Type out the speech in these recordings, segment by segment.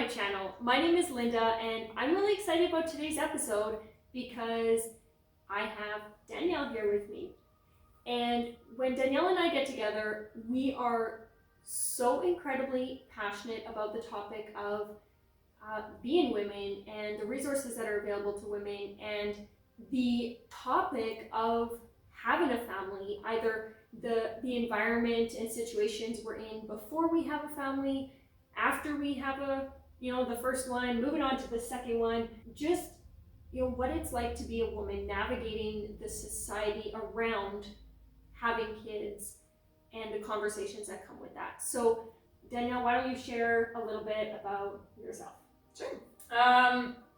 channel. My name is Linda and I'm really excited about today's episode because I have Danielle here with me. And when Danielle and I get together, we are so incredibly passionate about the topic of being women and the resources that are available to women and the topic of having a family, either the environment and situations we're in before we have a family, after we have the first one, moving on to the second one, just what it's like to be a woman navigating the society around having kids and the conversations that come with that. So Danielle, why don't you share a little bit about yourself? Sure.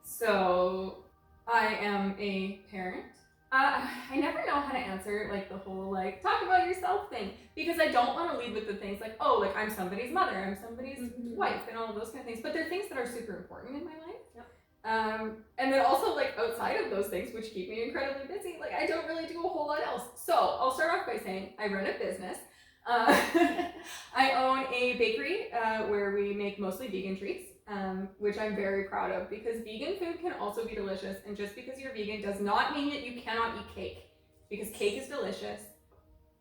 So I am a parent. I never know how to answer the whole talk about yourself thing, because I don't want to lead with the things I'm somebody's mother, I'm somebody's wife, and all of those kind of things. But they're things that are super important in my life. Yep. And then also outside of those things, which keep me incredibly busy, I don't really do a whole lot else. So I'll start off by saying I run a business. I own a bakery where we make mostly vegan treats. Which I'm very proud of, because vegan food can also be delicious, and just because you're vegan does not mean that you cannot eat cake, because cake is delicious.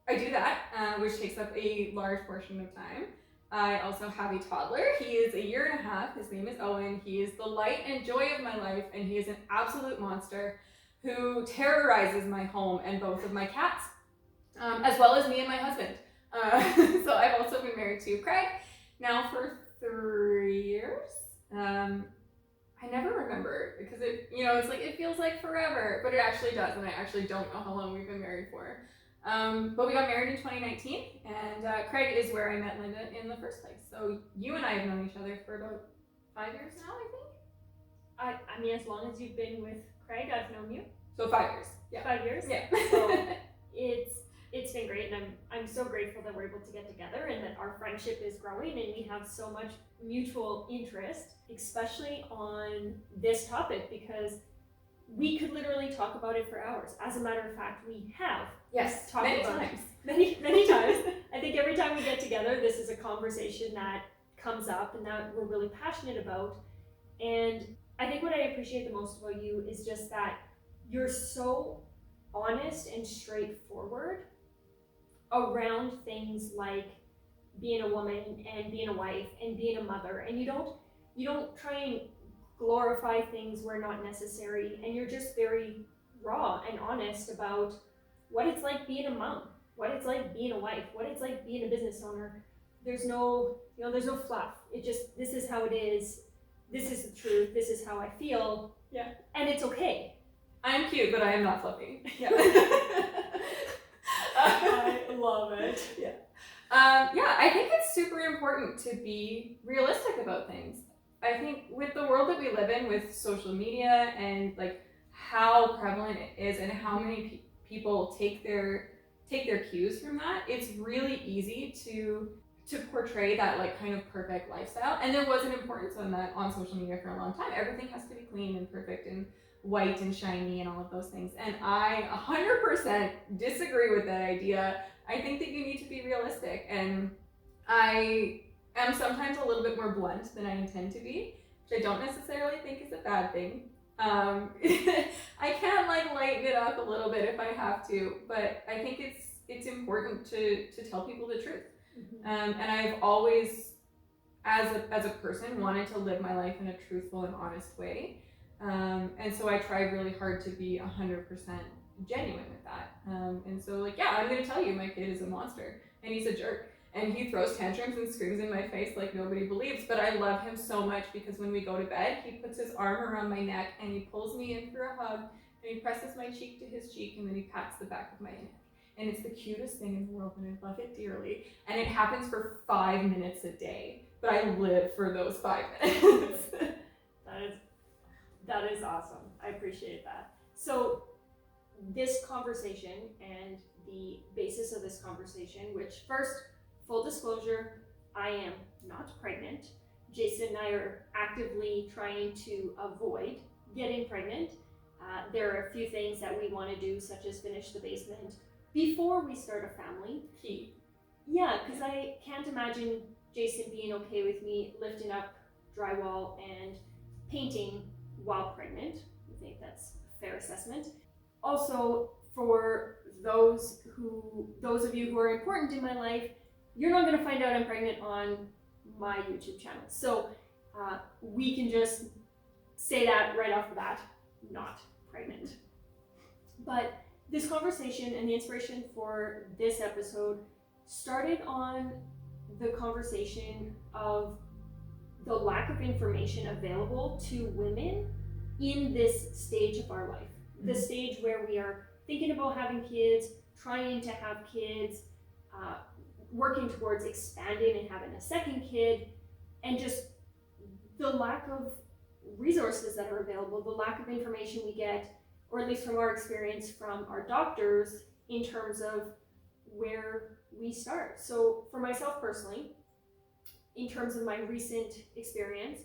I do that, which takes up a large portion of time. I also have a toddler. He is 1.5 years. His name is Owen. He is the light and joy of my life, and he is an absolute monster who terrorizes my home and both of my cats, as well as me and my husband. So I've also been married to Craig now for 3 years. I never remember, because it feels like forever, but it actually does, and I actually don't know how long we've been married for. But we got married in 2019, and Craig is where I met Linda in the first place. So you and I have known each other for about 5 years now, I think. I mean, as long as you've been with Craig, I've known you. So 5 years. Yeah. 5 years? Yeah. So it's been great, and I'm so grateful that we're able to get together and that our friendship is growing and we have so much mutual interest, especially on this topic, because we could literally talk about it for hours. As a matter of fact, we have talked many about times. Many times. I think every time we get together, this is a conversation that comes up and that we're really passionate about. And I think what I appreciate the most about you is just that you're so honest and straightforward around things like being a woman and being a wife and being a mother, and you don't try and glorify things where not necessary, and you're just very raw and honest about what it's like being a mom, what it's like being a wife, what it's like being a business owner. There's no fluff. It just, this is how it is, this is the truth, this is how I feel. Yeah. And it's okay. I'm cute, but I am not fluffy. Yeah. I love it. Yeah. I think it's super important to be realistic about things. I think with the world that we live in, with social media and how prevalent it is and how many people take their cues from that, it's really easy to portray that kind of perfect lifestyle. And there was an importance on that on social media for a long time. Everything has to be clean and perfect and white and shiny and all of those things. And I 100% disagree with that idea. I think that you need to be realistic, and I am sometimes a little bit more blunt than I intend to be, which I don't necessarily think is a bad thing. I can lighten it up a little bit if I have to, but I think it's important to tell people the truth. And I've always, as a person, wanted to live my life in a truthful and honest way. And so I tried really hard to be 100% genuine with that. And so I'm gonna tell you, my kid is a monster and he's a jerk and he throws tantrums and screams in my face like nobody believes, but I love him so much, because when we go to bed, he puts his arm around my neck and he pulls me in for a hug, and he presses my cheek to his cheek, and then he pats the back of my neck. And it's the cutest thing in the world, and I love it dearly. And it happens for 5 minutes a day, but I live for those 5 minutes. That is awesome. I appreciate that. So this conversation and the basis of this conversation, which, first, full disclosure, I am not pregnant. Jason and I are actively trying to avoid getting pregnant. There are a few things that we want to do, such as finish the basement before we start a family. Yeah, because I can't imagine Jason being okay with me lifting up drywall and painting while pregnant. I think that's a fair assessment. Also, for those of you who are important in my life, you're not going to find out I'm pregnant on my YouTube channel. So we can just say that right off the bat, not pregnant. But this conversation and the inspiration for this episode started on the conversation of the lack of information available to women in this stage of our life. The stage where we are thinking about having kids, trying to have kids, working towards expanding and having a second kid, and just the lack of resources that are available, the lack of information we get, or at least from our experience from our doctors, in terms of where we start. So for myself personally, in terms of my recent experience,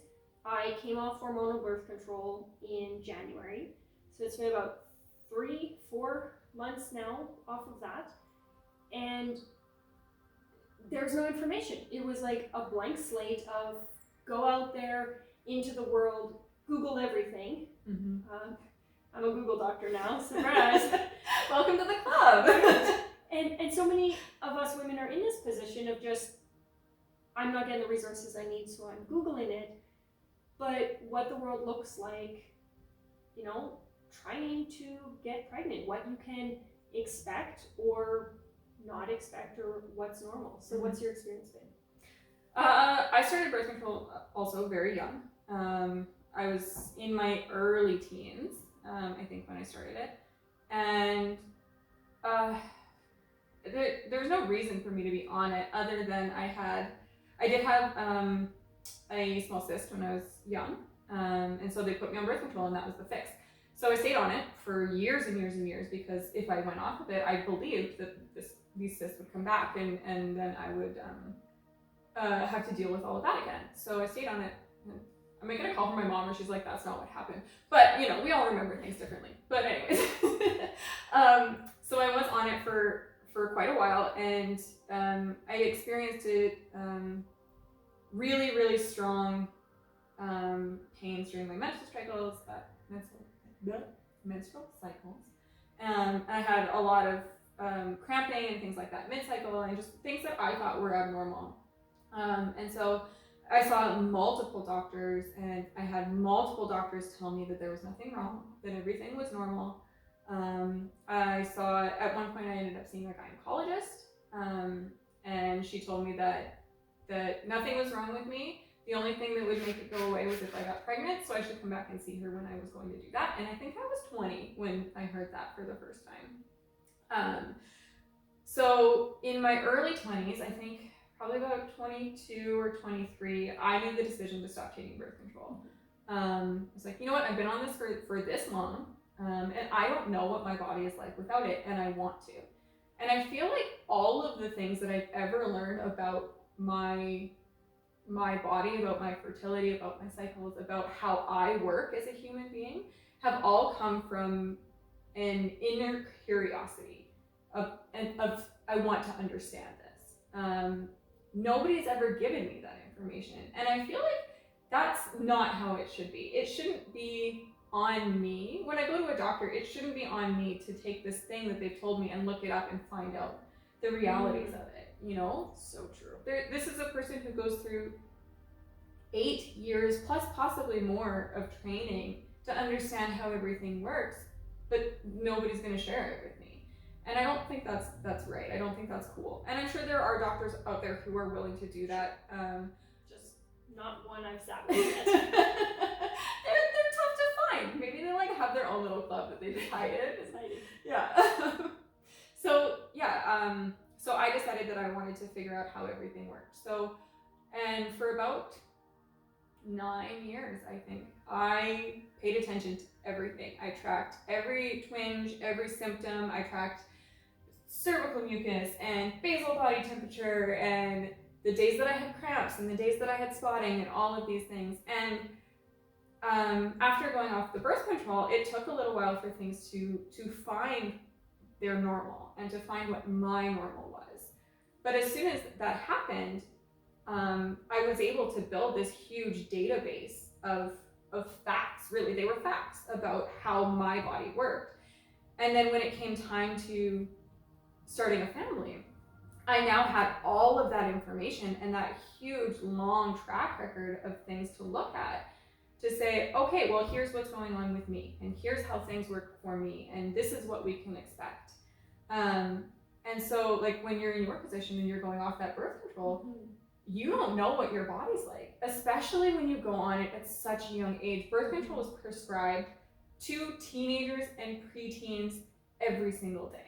I came off hormonal birth control in January. So it's been about 3-4 months now off of that. And there's no information. It was like a blank slate of go out there into the world, Google everything. I'm a Google doctor now, surprise. Welcome to the club. And so many of us women are in this position of just, I'm not getting the resources I need, so I'm Googling it. But what the world looks like, you know, trying to get pregnant, what you can expect or not expect, or what's normal. So what's your experience been? I started birth control also very young. I was in my early teens, I think, when I started it. And there's no reason for me to be on it other than I did have a small cyst when I was young. And so they put me on birth control, and that was the fix. So I stayed on it for years and years and years, because if I went off of it, I believed that these cysts would come back, and then I would have to deal with all of that again. So I stayed on it. I'm making a call from my mom, and she's like, that's not what happened. But, you know, we all remember things differently. But anyways, so I was on it for quite a while, and I experienced it really, really strong pains during my menstrual cycles. I had a lot of cramping and things like that mid-cycle, and just things that I thought were abnormal. And so I saw multiple doctors, and I had multiple doctors tell me that there was nothing wrong, that everything was normal. I saw, at one point I ended up seeing a gynecologist, and she told me that nothing was wrong with me. The only thing that would make it go away was if I got pregnant, so I should come back and see her when I was going to do that. And I think I was 20 when I heard that for the first time. So in my early 20s, I think probably about 22 or 23, I made the decision to stop taking birth control. I was like, you know what, I've been on this for this long, and I don't know what my body is like without it, and I want to. And I feel like all of the things that I've ever learned about my body, about my fertility, about my cycles, about how I work as a human being, have all come from an inner curiosity of I want to understand this. Nobody's ever given me that information, and I feel like that's not how it should be. It shouldn't be on me. When I go to a doctor, it shouldn't be on me to take this thing that they've told me and look it up and find out the realities of it, you know? So true. This is a person who goes through 8 years plus possibly more of training to understand how everything works, but nobody's going to share it with me. And I don't think that's right. I don't think that's cool. And I'm sure there are doctors out there who are willing to do that. Just not one I've sat with yet. They're tough to find. Maybe they like have their own little club that they just hide in. It's hiding. Yeah. So I decided that I wanted to figure out how everything worked. So, and for about 9 years, I think, I paid attention to everything. I tracked every twinge, every symptom. I tracked cervical mucus and basal body temperature and the days that I had cramps and the days that I had spotting and all of these things. And after going off the birth control, it took a little while for things to find their normal and to find what my normal was. But as soon as that happened, I was able to build this huge database of facts. Really, they were facts about how my body worked. And then when it came time to starting a family, I now had all of that information and that huge long track record of things to look at to say, okay, well, here's what's going on with me, and here's how things work for me, and this is what we can expect. And so, like, when you're in your position and you're going off that birth control, you don't know what your body's like, especially when you go on it at such a young age. Birth control is prescribed to teenagers and preteens every single day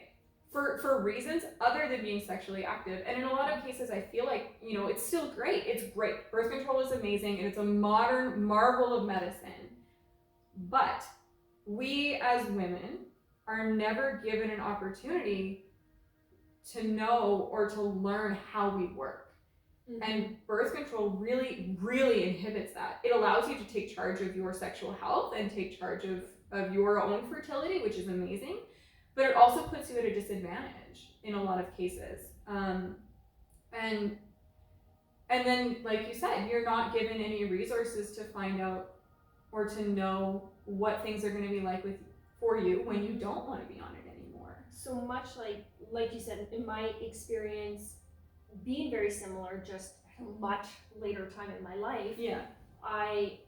for reasons other than being sexually active. And in a lot of cases, I feel like, you know, it's still great. It's great. Birth control is amazing, and it's a modern marvel of medicine. But we as women are never given an opportunity to know or to learn how we work. And birth control really, really inhibits that. It allows you to take charge of your sexual health and take charge of your own fertility, which is amazing. But it also puts you at a disadvantage in a lot of cases. And then, like you said, you're not given any resources to find out or to know what things are going to be like for you when you don't want to be on it anymore. So much like you said, in my experience, being very similar, just at a much later time in my life. Yeah. I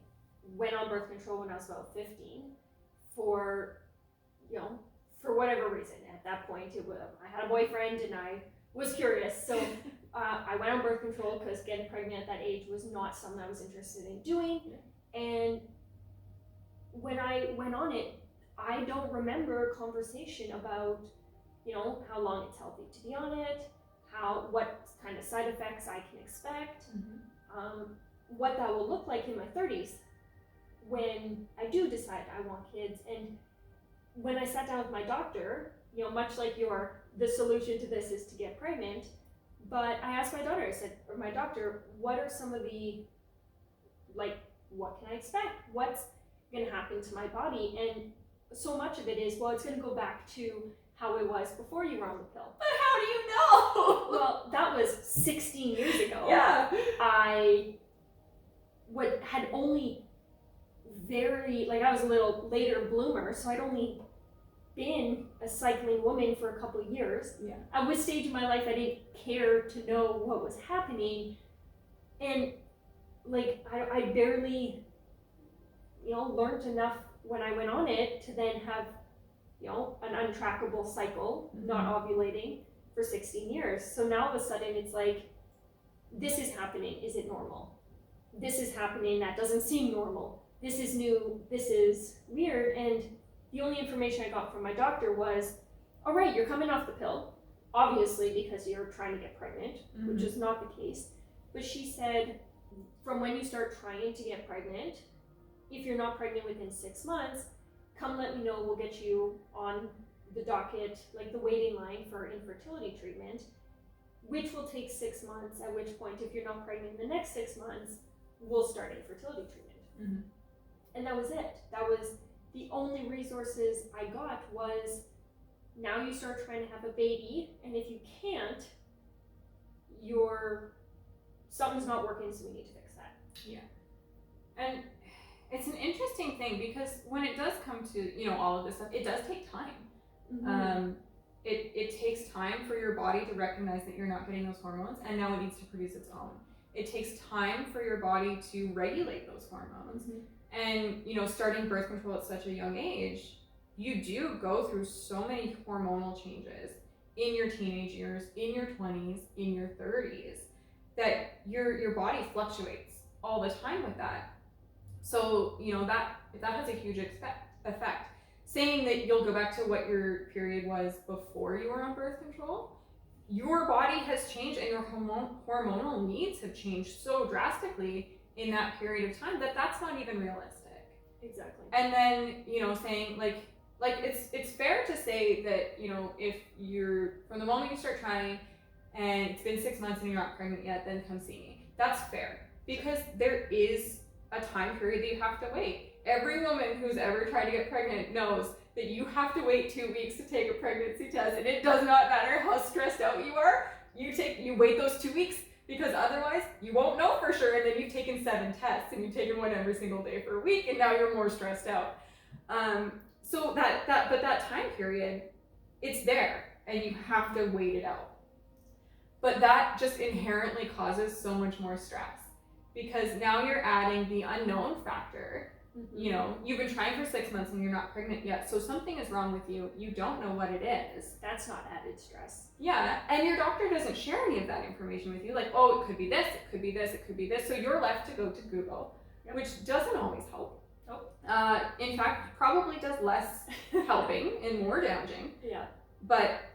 went on birth control when I was about 15 for whatever reason. At that point, I had a boyfriend and I was curious. So I went on birth control because getting pregnant at that age was not something I was interested in doing. Yeah. And when I went on it, I don't remember a conversation about, you know, how long it's healthy to be on it, what kind of side effects I can expect, what that will look like in my 30s when I do decide I want kids. And when I sat down with my doctor, you know, much like the solution to this is to get pregnant, but I asked my doctor, what are some of the, like, what can I expect? What's going to happen to my body? And so much of it is, well, it's going to go back to how it was before you were on the pill. But how do you know? Well, that was 16 years ago. Yeah. I had only I was a little later bloomer, so I'd only been a cycling woman for a couple of years. Yeah. At which stage in my life I didn't care to know what was happening. And like, I barely, you know, learned enough when I went on it to then have, you know, an untrackable cycle, not ovulating for 16 years. So now all of a sudden it's like, this is happening. Is it normal? This is happening. That doesn't seem normal. This is new. This is weird. And the only information I got from my doctor was, all right, you're coming off the pill, obviously because you're trying to get pregnant, which is not the case. But she said, from when you start trying to get pregnant, if you're not pregnant within 6 months, come let me know, we'll get you on the docket, like the waiting line for infertility treatment, which will take 6 months, at which point, if you're not pregnant in the next 6 months, we'll start infertility treatment. And that was it. That was the only resources I got was, now you start trying to have a baby, and if you can't, something's not working, so we need to fix that. Yeah. And it's an interesting thing because when it does come to, you know, all of this stuff, it does take time. It takes time for your body to recognize that you're not getting those hormones, and now it needs to produce its own. It takes time for your body to regulate those hormones. And, you know, starting birth control at such a young age, you do go through so many hormonal changes in your teenage years, in your 20s, in your 30s, that your body fluctuates all the time with that. So, you know, that has a huge effect. Saying that you'll go back to what your period was before you were on birth control, your body has changed and your hormonal needs have changed so drastically in that period of time that's not even realistic. Exactly. And then, you know, saying like it's fair to say that, you know, if you're, from the moment you start trying and it's been 6 months and you're not pregnant yet, then come see me. That's fair, because there is a time period that you have to wait. Every woman who's ever tried to get pregnant knows that you have to wait 2 weeks to take a pregnancy test, and it does not matter how stressed out you are. You wait those 2 weeks, because otherwise you won't know for sure, and then you've taken 7 tests and you've taken one every single day for a week, and now you're more stressed out. So that time period, it's there, and you have to wait it out. But that just inherently causes so much more stress, because now you're adding the unknown factor. You know, you've been trying for 6 months and you're not pregnant yet, so something is wrong with you. You don't know what it is. That's not added stress. Yeah, and your doctor doesn't share any of that information with you. Like, oh, it could be this, it could be this, it could be this. So you're left to go to Google, which doesn't always help. Nope. In fact, probably does less helping and more damaging. Yeah.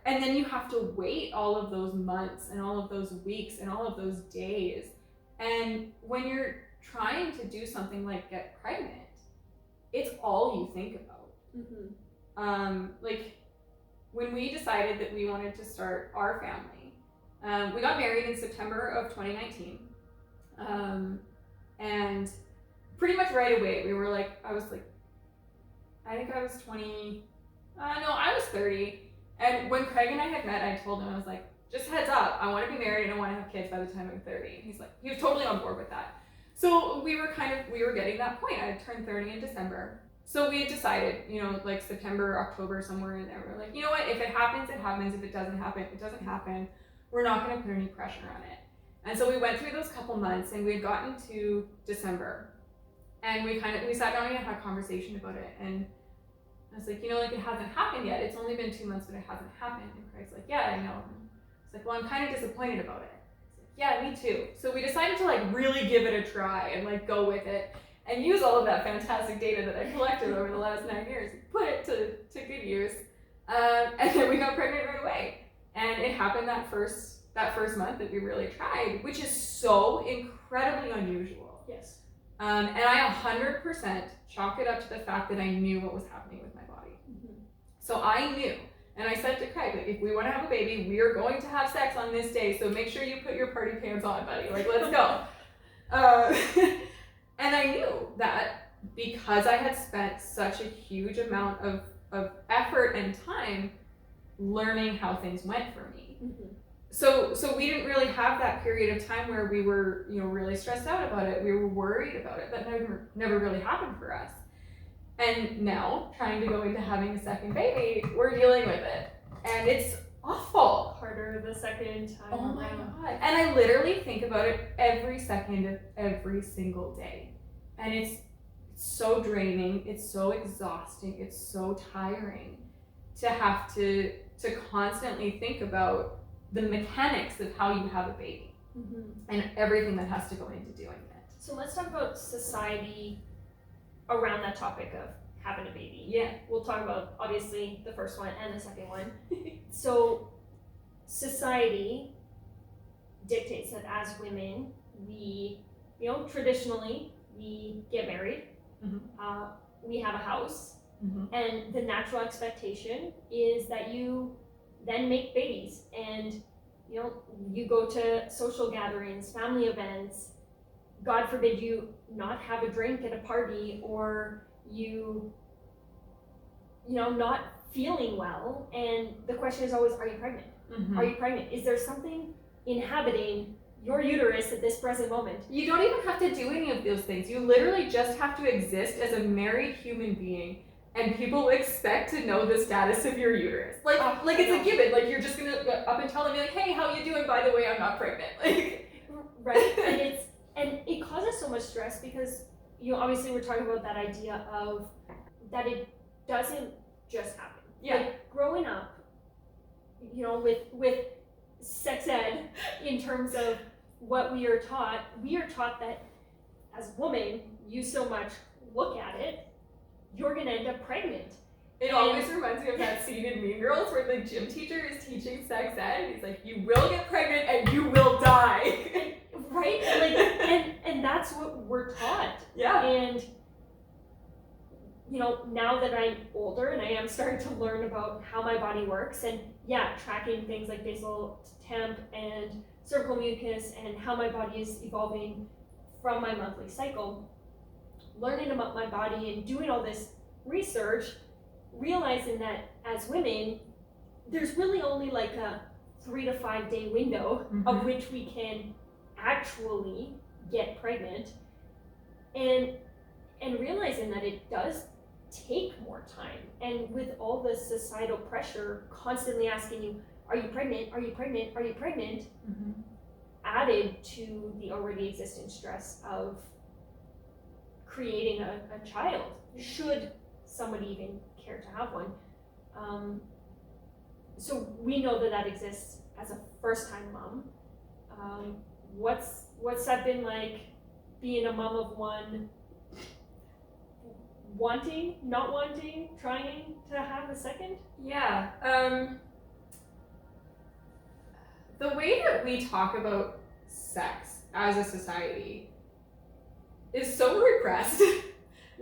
And then you have to wait all of those months and all of those weeks and all of those days. And when you're trying to do something like get pregnant, it's all you think about. Like, when we decided that we wanted to start our family, we got married in September of 2019. And pretty much right away, I was 20, I was 30. And when Craig and I had met, I told him, I was like, just heads up, I want to be married and I want to have kids by the time I'm 30. And he was totally on board with that. So we were getting that point. I had turned 30 in December. So we had decided, like September, October, somewhere in there, we're like, you know what, if it happens, it happens. If it doesn't happen, it doesn't happen. We're not going to put any pressure on it. And so we went through those couple months, and we had gotten to December, and we sat down and had a conversation about it. And I was like, it hasn't happened yet. It's only been 2 months, but it hasn't happened. And Craig's like, yeah, I know. It's like, well, I'm kind of disappointed about it. Yeah, me too. So we decided to really give it a try and go with it and use all of that fantastic data that I collected over the last 9 years, put it to good use. And then we got pregnant right away. And it happened that first month that we really tried, which is so incredibly unusual. Yes. And I 100% chalk it up to the fact that I knew what was happening with my body. So I knew. And I said to Craig, if we want to have a baby, we are going to have sex on this day, so make sure you put your party pants on, buddy. Let's go. And I knew that because I had spent such a huge amount of effort and time learning how things went for me. So we didn't really have that period of time where we were, really stressed out about it. We were worried about it. That never really happened for us. And now, trying to go into having a second baby, we're dealing with it. And it's awful. Harder the second time. Oh my God. And I literally think about it every second of every single day. And it's so draining. It's so exhausting. It's so tiring to have to constantly think about the mechanics of how you have a baby and everything that has to go into doing it. So let's talk about society around that topic of having a baby. Yeah. We'll talk about, obviously, the first one and the second one. So society dictates that as women, we, traditionally, we get married, we have a house, and the natural expectation is that you then make babies, and you go to social gatherings, family events. God forbid you not have a drink at a party, or you not feeling well, and the question is always, are you pregnant? Are you pregnant? Is there something inhabiting your uterus at this present moment? You don't even have to do any of those things. You literally just have to exist as a married human being, and people expect to know the status of your uterus. It's a given. You're just gonna up and tell them, hey, how you doing? By the way, I'm not pregnant. Right. And it causes so much stress because, obviously we're talking about that idea of that it doesn't just happen. Yeah. Growing up, with sex ed, in terms of what we are taught that as a woman, you so much look at it, you're gonna end up pregnant. It always reminds me of that scene in Mean Girls where the gym teacher is teaching sex ed, and he's like, you will get pregnant and you will die. Right? And that's what we're taught. Yeah. And now that I'm older and I am starting to learn about how my body works, and tracking things like basal temp and cervical mucus and how my body is evolving from my monthly cycle, learning about my body and doing all this research, realizing that as women, there's really only a 3 to 5 day window of which we can actually get pregnant, and realizing that it does take more time. And with all the societal pressure constantly asking you, are you pregnant? Are you pregnant? Are you pregnant? Mm-hmm. Added to the already existing stress of creating a child, should somebody even care to have one. So we know that exists as a first-time mom. What's that been like, being a mom of one, wanting, not wanting, trying to have a second? Yeah. The way that we talk about sex as a society is so repressed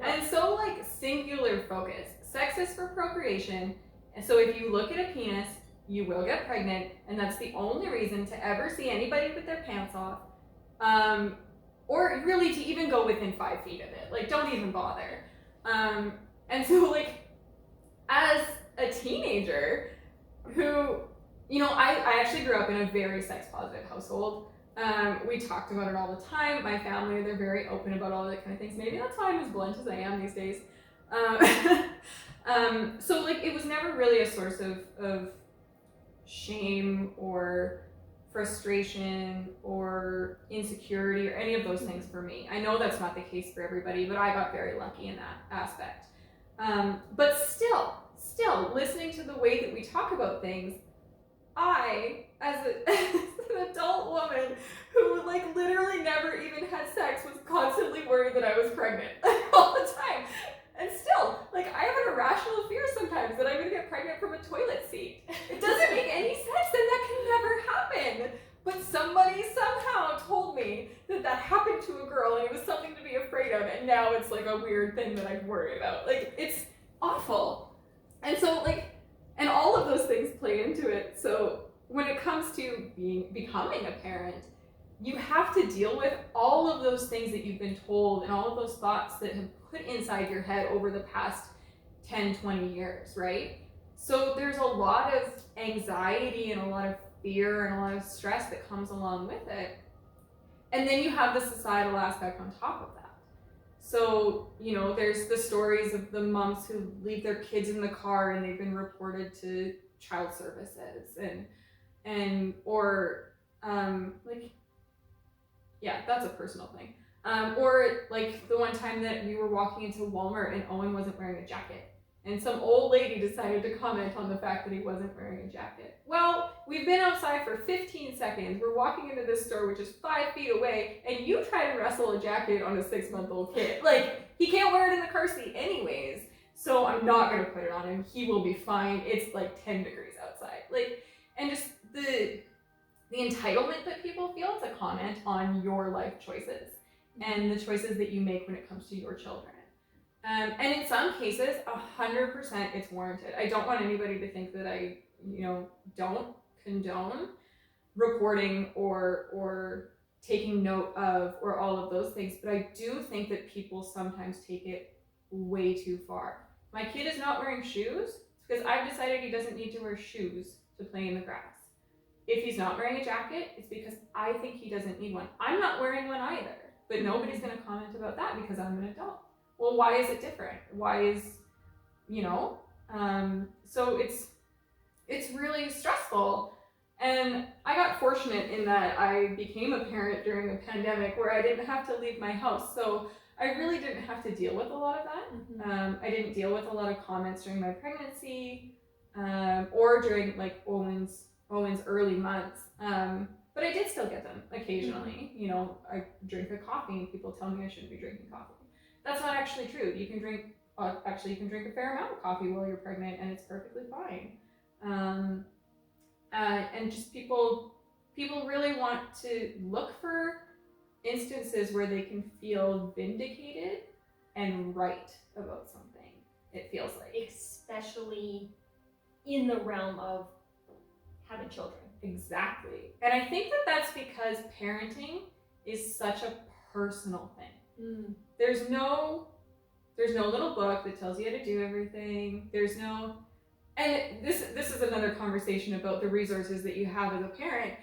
and so like singular focused. Sex is for procreation, and so if you look at a penis, you will get pregnant, and that's the only reason to ever see anybody with their pants off, or really to even go within 5 feet of it. Like, don't even bother. And so like, as a teenager who, you know, I actually grew up in a very sex positive household. We talked about it all the time. My family, they're very open about all that kind of things. Maybe that's why I'm as blunt as I am these days. So like, it was never really a source of shame or frustration or insecurity or any of those things for me. I know that's not the case for everybody, but I got very lucky in that aspect. But still, listening to the way that we talk about things, I, as an adult woman who like literally never even had sex, was constantly worried that I was pregnant all the time. And still, like, I have an irrational fear sometimes that I'm gonna get pregnant from a toilet seat. It doesn't make any sense, and that can never happen. But somebody somehow told me that happened to a girl, and it was something to be afraid of, and now it's like a weird thing that I worry about. Like, it's awful. And so, like, and all of those things play into it. So when it comes to becoming a parent, you have to deal with all of those things that you've been told and all of those thoughts that have put inside your head over the past 10, 20 years, right? So there's a lot of anxiety and a lot of fear and a lot of stress that comes along with it. And then you have the societal aspect on top of that. So, you know, there's the stories of the moms who leave their kids in the car and they've been reported to child services or like, yeah, that's a personal thing. Or like the one time that we were walking into Walmart and Owen wasn't wearing a jacket. And some old lady decided to comment on the fact that he wasn't wearing a jacket. Well, we've been outside for 15 seconds. We're walking into this store, which is 5 feet away, and you try to wrestle a jacket on a 6-month-old kid. Like, he can't wear it in the car seat anyways, so I'm not gonna put it on him. He will be fine. It's like 10 degrees outside. Like, and just the entitlement that people feel to comment on your life choices and the choices that you make when it comes to your children. And in some cases, 100% it's warranted. I don't want anybody to think that I, you know, don't condone reporting or taking note of or all of those things, but I do think that people sometimes take it way too far. My kid is not wearing shoes because I've decided he doesn't need to wear shoes to play in the grass. If he's not wearing a jacket, it's because I think he doesn't need one. I'm not wearing one either, but nobody's going to comment about that because I'm an adult. Well, why is it different? Why is, you know? So it's really stressful. And I got fortunate in that I became a parent during a pandemic where I didn't have to leave my house. So I really didn't have to deal with a lot of that. Mm-hmm. I didn't deal with a lot of comments during my pregnancy or during like Owen's early months. But I did still get them occasionally. You know, I drink a coffee and people tell me I shouldn't be drinking coffee. That's not actually true. You can drink a fair amount of coffee while you're pregnant and it's perfectly fine. And just people really want to look for instances where they can feel vindicated and right about something, it feels like. Especially in the realm of having children. Exactly. And I think that that's because parenting is such a personal thing. There's no little book that tells you how to do everything. And this is another conversation about the resources that you have as a parent.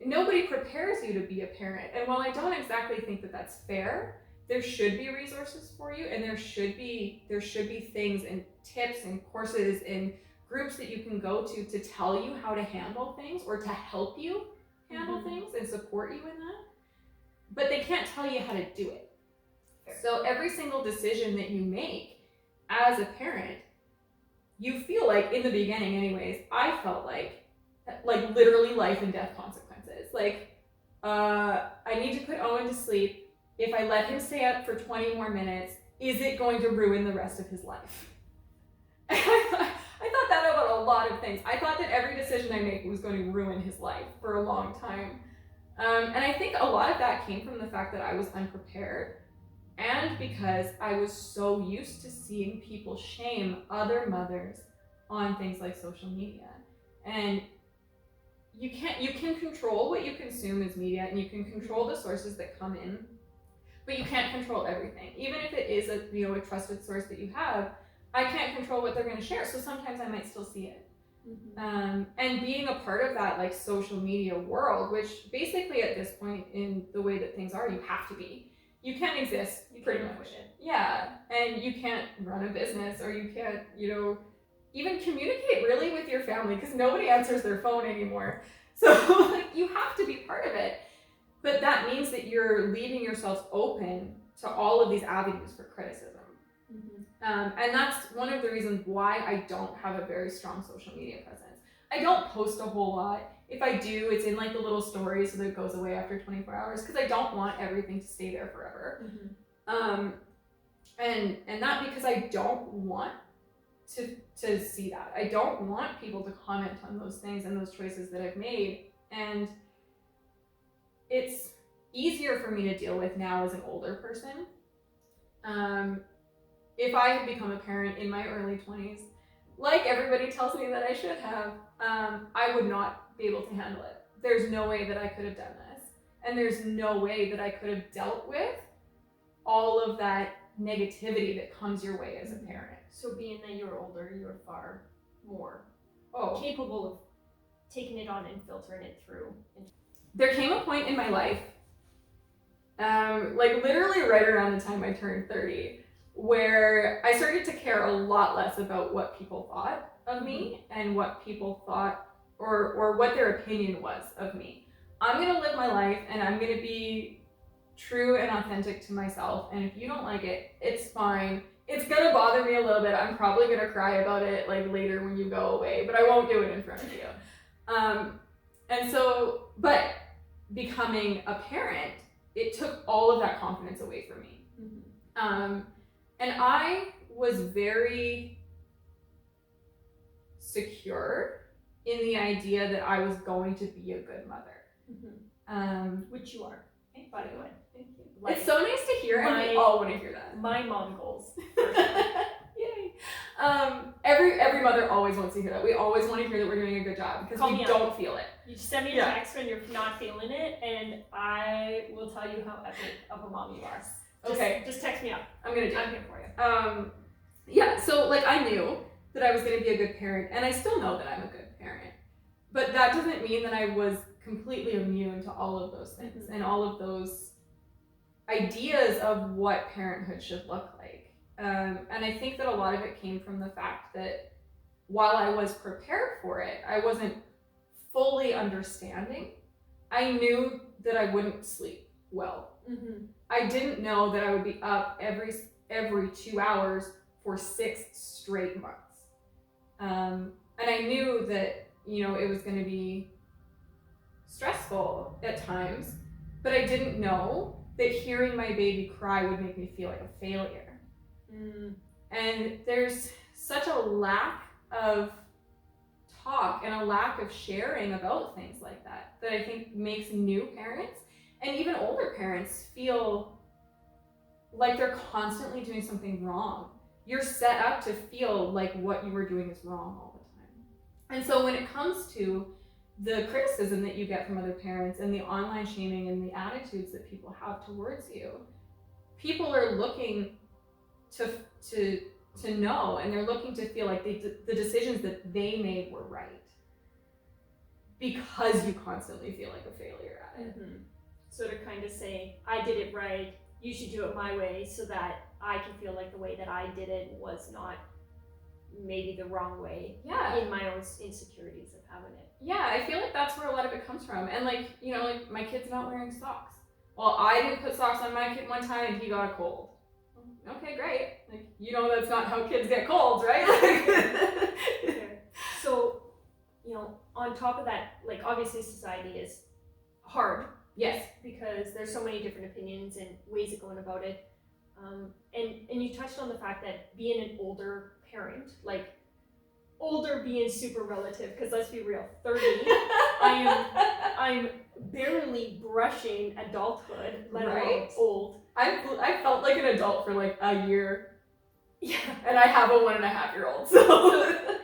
nobody prepares you to be a parent. And while I don't exactly think that that's fair, there should be resources for you, and there should be things and tips and courses and groups that you can go to tell you how to handle things or to help you handle things and support you in that. But they can't tell you how to do it. Fair. So every single decision that you make as a parent, you feel like, in the beginning anyways, I felt like literally life and death consequences. Like, I need to put Owen to sleep. If I let him stay up for 20 more minutes, is it going to ruin the rest of his life? I thought that about a lot of things. I thought that every decision I make was going to ruin his life for a long time. And I think a lot of that came from the fact that I was unprepared, and because I was so used to seeing people shame other mothers on things like social media. And you can control what you consume as media, and you can control the sources that come in, but you can't control everything. Even if it is a trusted source that you have, I can't control what they're going to share. So sometimes I might still see it. And being a part of that social media world, which basically at this point in the way that things are, you have to be. You can't exist pretty much. Yeah, and you can't run a business, or you can't, even communicate really with your family, because nobody answers their phone anymore. So you have to be part of it. But that means that you're leaving yourselves open to all of these avenues for criticism. And that's one of the reasons why I don't have a very strong social media presence. I don't post a whole lot. If I do, it's in the little stories, so that it goes away after 24 hours, because I don't want everything to stay there forever. And not because I don't want to see that. I don't want people to comment on those things and those choices that I've made. And it's easier for me to deal with now as an older person. If I had become a parent in my early 20s, like everybody tells me that I should have, I would not be able to handle it. There's no way that I could have done this. And there's no way that I could have dealt with all of that negativity that comes your way as a parent. So being that you're older, you're far more capable of taking it on and filtering it through. There came a point in my life, literally right around the time I turned 30, where I started to care a lot less about what people thought of me and what people thought or what their opinion was of me. I'm going to live my life, and I'm going to be true and authentic to myself. And if you don't like it, it's fine. It's going to bother me a little bit. I'm probably going to cry about it later when you go away, but I won't do it in front of you. But becoming a parent, it took all of that confidence away from me. And I was very secure in the idea that I was going to be a good mother. Which you are, by the way. Thank you. It's so nice to hear, and we all want to hear that. My mom goals. Yay. Every mother always wants to hear that. We always want to hear that we're doing a good job, because we don't feel it. You just send me a text when you're not feeling it, and I will tell you how epic of a mom you are. Just text me up. I'm here for you. So I knew that I was going to be a good parent, and I still know that I'm a good parent. But that doesn't mean that I was completely immune to all of those things and all of those ideas of what parenthood should look like. And I think that a lot of it came from the fact that while I was prepared for it, I wasn't fully understanding. I knew that I wouldn't sleep well. I didn't know that I would be up every 2 hours for 6 straight months. And I knew that, it was going to be stressful at times, but I didn't know that hearing my baby cry would make me feel like a failure. And there's such a lack of talk and a lack of sharing about things like that I think makes new parents and even older parents feel like they're constantly doing something wrong. You're set up to feel like what you were doing is wrong all the time. And so when it comes to the criticism that you get from other parents and the online shaming and the attitudes that people have towards you, people are looking to know, and they're looking to feel like the decisions that they made were right. because you constantly feel like a failure at it. Mm-hmm. So to kind of say, I did it right, you should do it my way, so that I can feel like the way that I did it was not maybe the wrong way. Yeah. In my own insecurities of having it. Yeah, I feel like that's where a lot of it comes from. And like, you know, like my kid's not wearing socks. Well, I didn't put socks on my kid one time and he got a cold. Okay, great. Like, you know that's not how kids get colds, right? Okay. So, you know, on top of that, like obviously society is hard. Yes. Because there's so many different opinions and ways of going about it. And you touched on the fact that being an older parent, like older being super relative, because let's be real, 30, I'm barely brushing adulthood, let alone old. I felt like an adult for like a year. Yeah. And I have a 1.5-year-old, so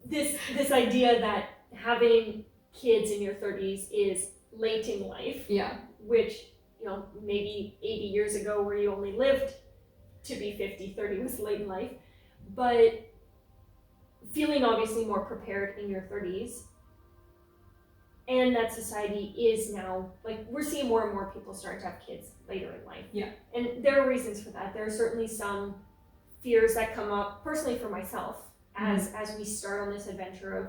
this idea that having kids in your 30s is late in life. Yeah. Which, you know, maybe 80 years ago where you only lived to be 50, 30 was late in life. But feeling obviously more prepared in your 30s, and that society is now, like, we're seeing more and more people starting to have kids later in life. Yeah. And there are reasons for that. There are certainly some fears that come up, personally for myself, as we start on this adventure of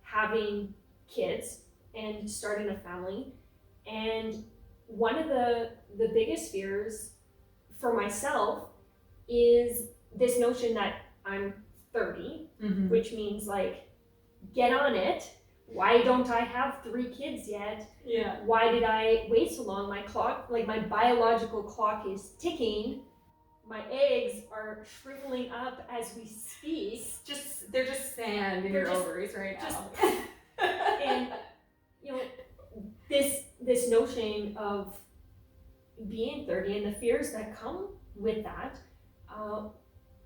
having kids and starting a family. And one of the biggest fears for myself is this notion that I'm 30, which means like, get on it. Why don't I have 3 kids yet? Yeah. Why did I wait so long? My clock, like my biological clock is ticking. My eggs are shriveling up as we speak. They're just sand in your ovaries right now. And you know, this notion of being 30 and the fears that come with that.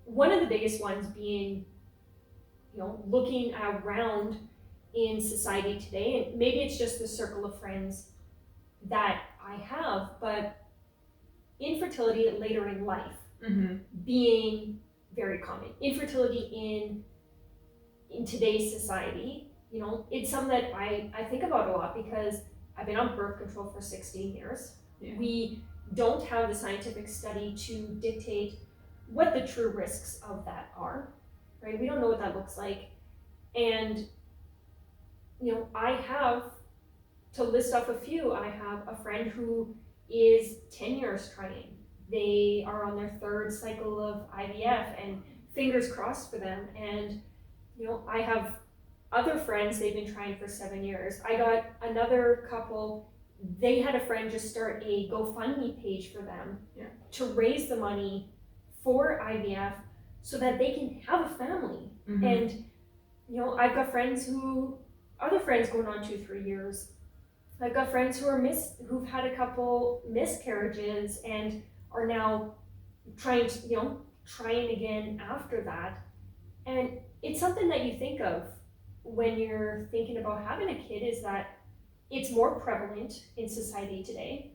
One of the biggest ones being, you know, looking around in society today, and maybe it's just the circle of friends that I have, but infertility later in life being very common. Infertility in today's society, you know, it's something that I think about a lot because I've been on birth control for 16 years. Yeah. We don't have the scientific study to dictate what the true risks of that are, right? We don't know what that looks like. And, you know, I have, to list off a few, I have a friend who is 10 years trying. They are on their 3rd cycle of IVF, and fingers crossed for them. And, you know, I have other friends, they've been trying for 7 years. I got another couple, they had a friend just start a GoFundMe page for them to raise the money for IVF so that they can have a family. And, you know, I've got other friends going on 2-3 years. I've got friends who've had a couple miscarriages and are now trying again after that. And it's something that you think of when you're thinking about having a kid, is that it's more prevalent in society today.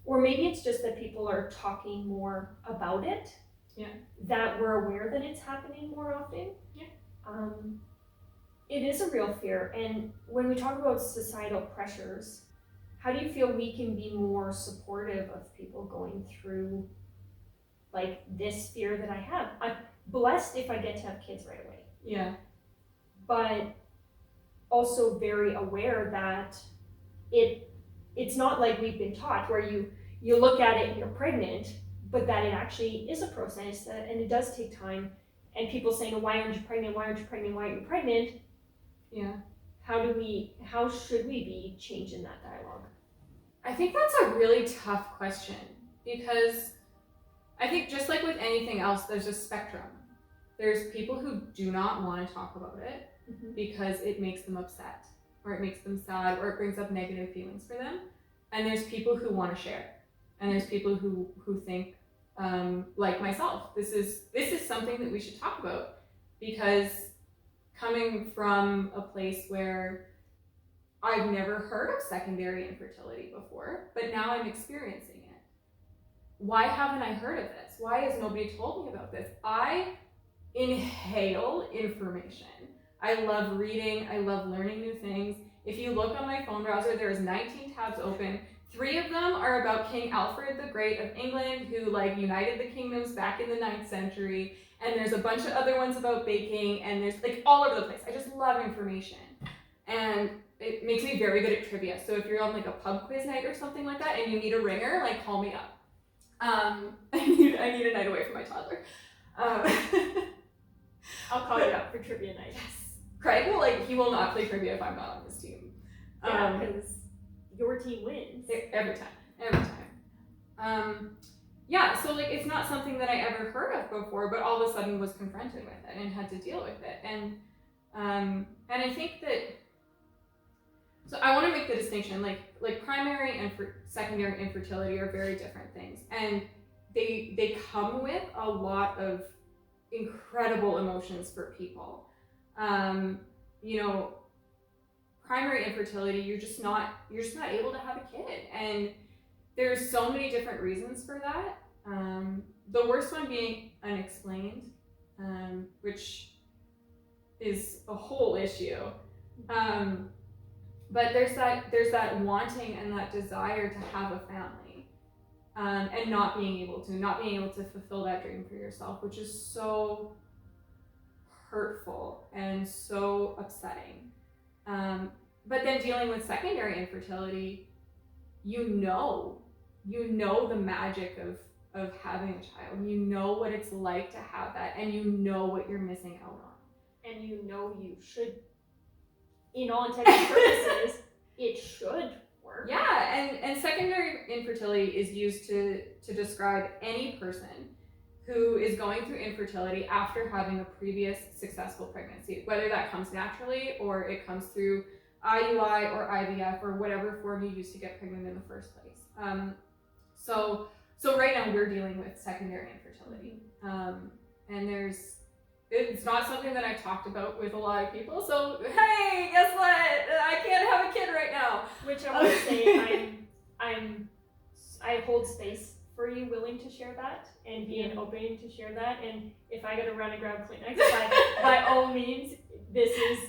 Or maybe it's just that people are talking more about it, that we're aware that it's happening more often. It is a real fear. And when we talk about societal pressures, how do you feel we can be more supportive of people going through like this fear that I have? I'm blessed if I get to have kids right away. Yeah. But also very aware that it's not like we've been taught where you look at it and you're pregnant, but that it actually is a process and it does take time. And people saying, why aren't you pregnant? Why aren't you pregnant? Why aren't you pregnant? Yeah. How should we be changing that dialogue? I think that's a really tough question, because I think just like with anything else, there's a spectrum. There's people who do not want to talk about it because it makes them upset, or it makes them sad, or it brings up negative feelings for them. And there's people who want to share. And there's people who think, like myself, this is something that we should talk about, because coming from a place where I've never heard of secondary infertility before, but now I'm experiencing it. Why haven't I heard of this? Why has nobody told me about this? I inhale information. I love reading. I love learning new things. If you look on my phone browser, there's 19 tabs open. 3 of them are about King Alfred the Great of England, who like united the kingdoms back in the 9th century. And there's a bunch of other ones about baking, and there's like all over the place. I just love information. And it makes me very good at trivia. So if you're on like a pub quiz night or something like that and you need a ringer, like call me up. I need a night away from my toddler. I'll call you up for trivia night. Yes. Craig will he will not play trivia if I'm not on his team. Yeah, because your team wins. Every time. Yeah, so like it's not something that I ever heard of before, but all of a sudden was confronted with it and had to deal with it. And I think that, so I want to make the distinction, like primary and secondary infertility are very different things, and they come with a lot of incredible emotions for people. Primary infertility, you're just not able to have a kid, and there's so many different reasons for that. The worst one being unexplained, which is a whole issue. But there's that wanting and that desire to have a family, and not being able to fulfill that dream for yourself, which is so hurtful and so upsetting. But then dealing with secondary infertility, you know the magic of having a child. You know what it's like to have that, and you know what you're missing out on. And you should, in all intents and purposes, it should work. Yeah, and secondary infertility is used to describe any person who is going through infertility after having a previous successful pregnancy, whether that comes naturally or it comes through IUI or IVF or whatever form you use to get pregnant in the first place. So right now we're dealing with secondary infertility, and it's not something that I've talked about with a lot of people. So hey, guess what? I can't have a kid right now. Which I want to say, I hold space for you, willing to share that and being open to share that. And if I gotta run and grab Kleenex, by all means, this is,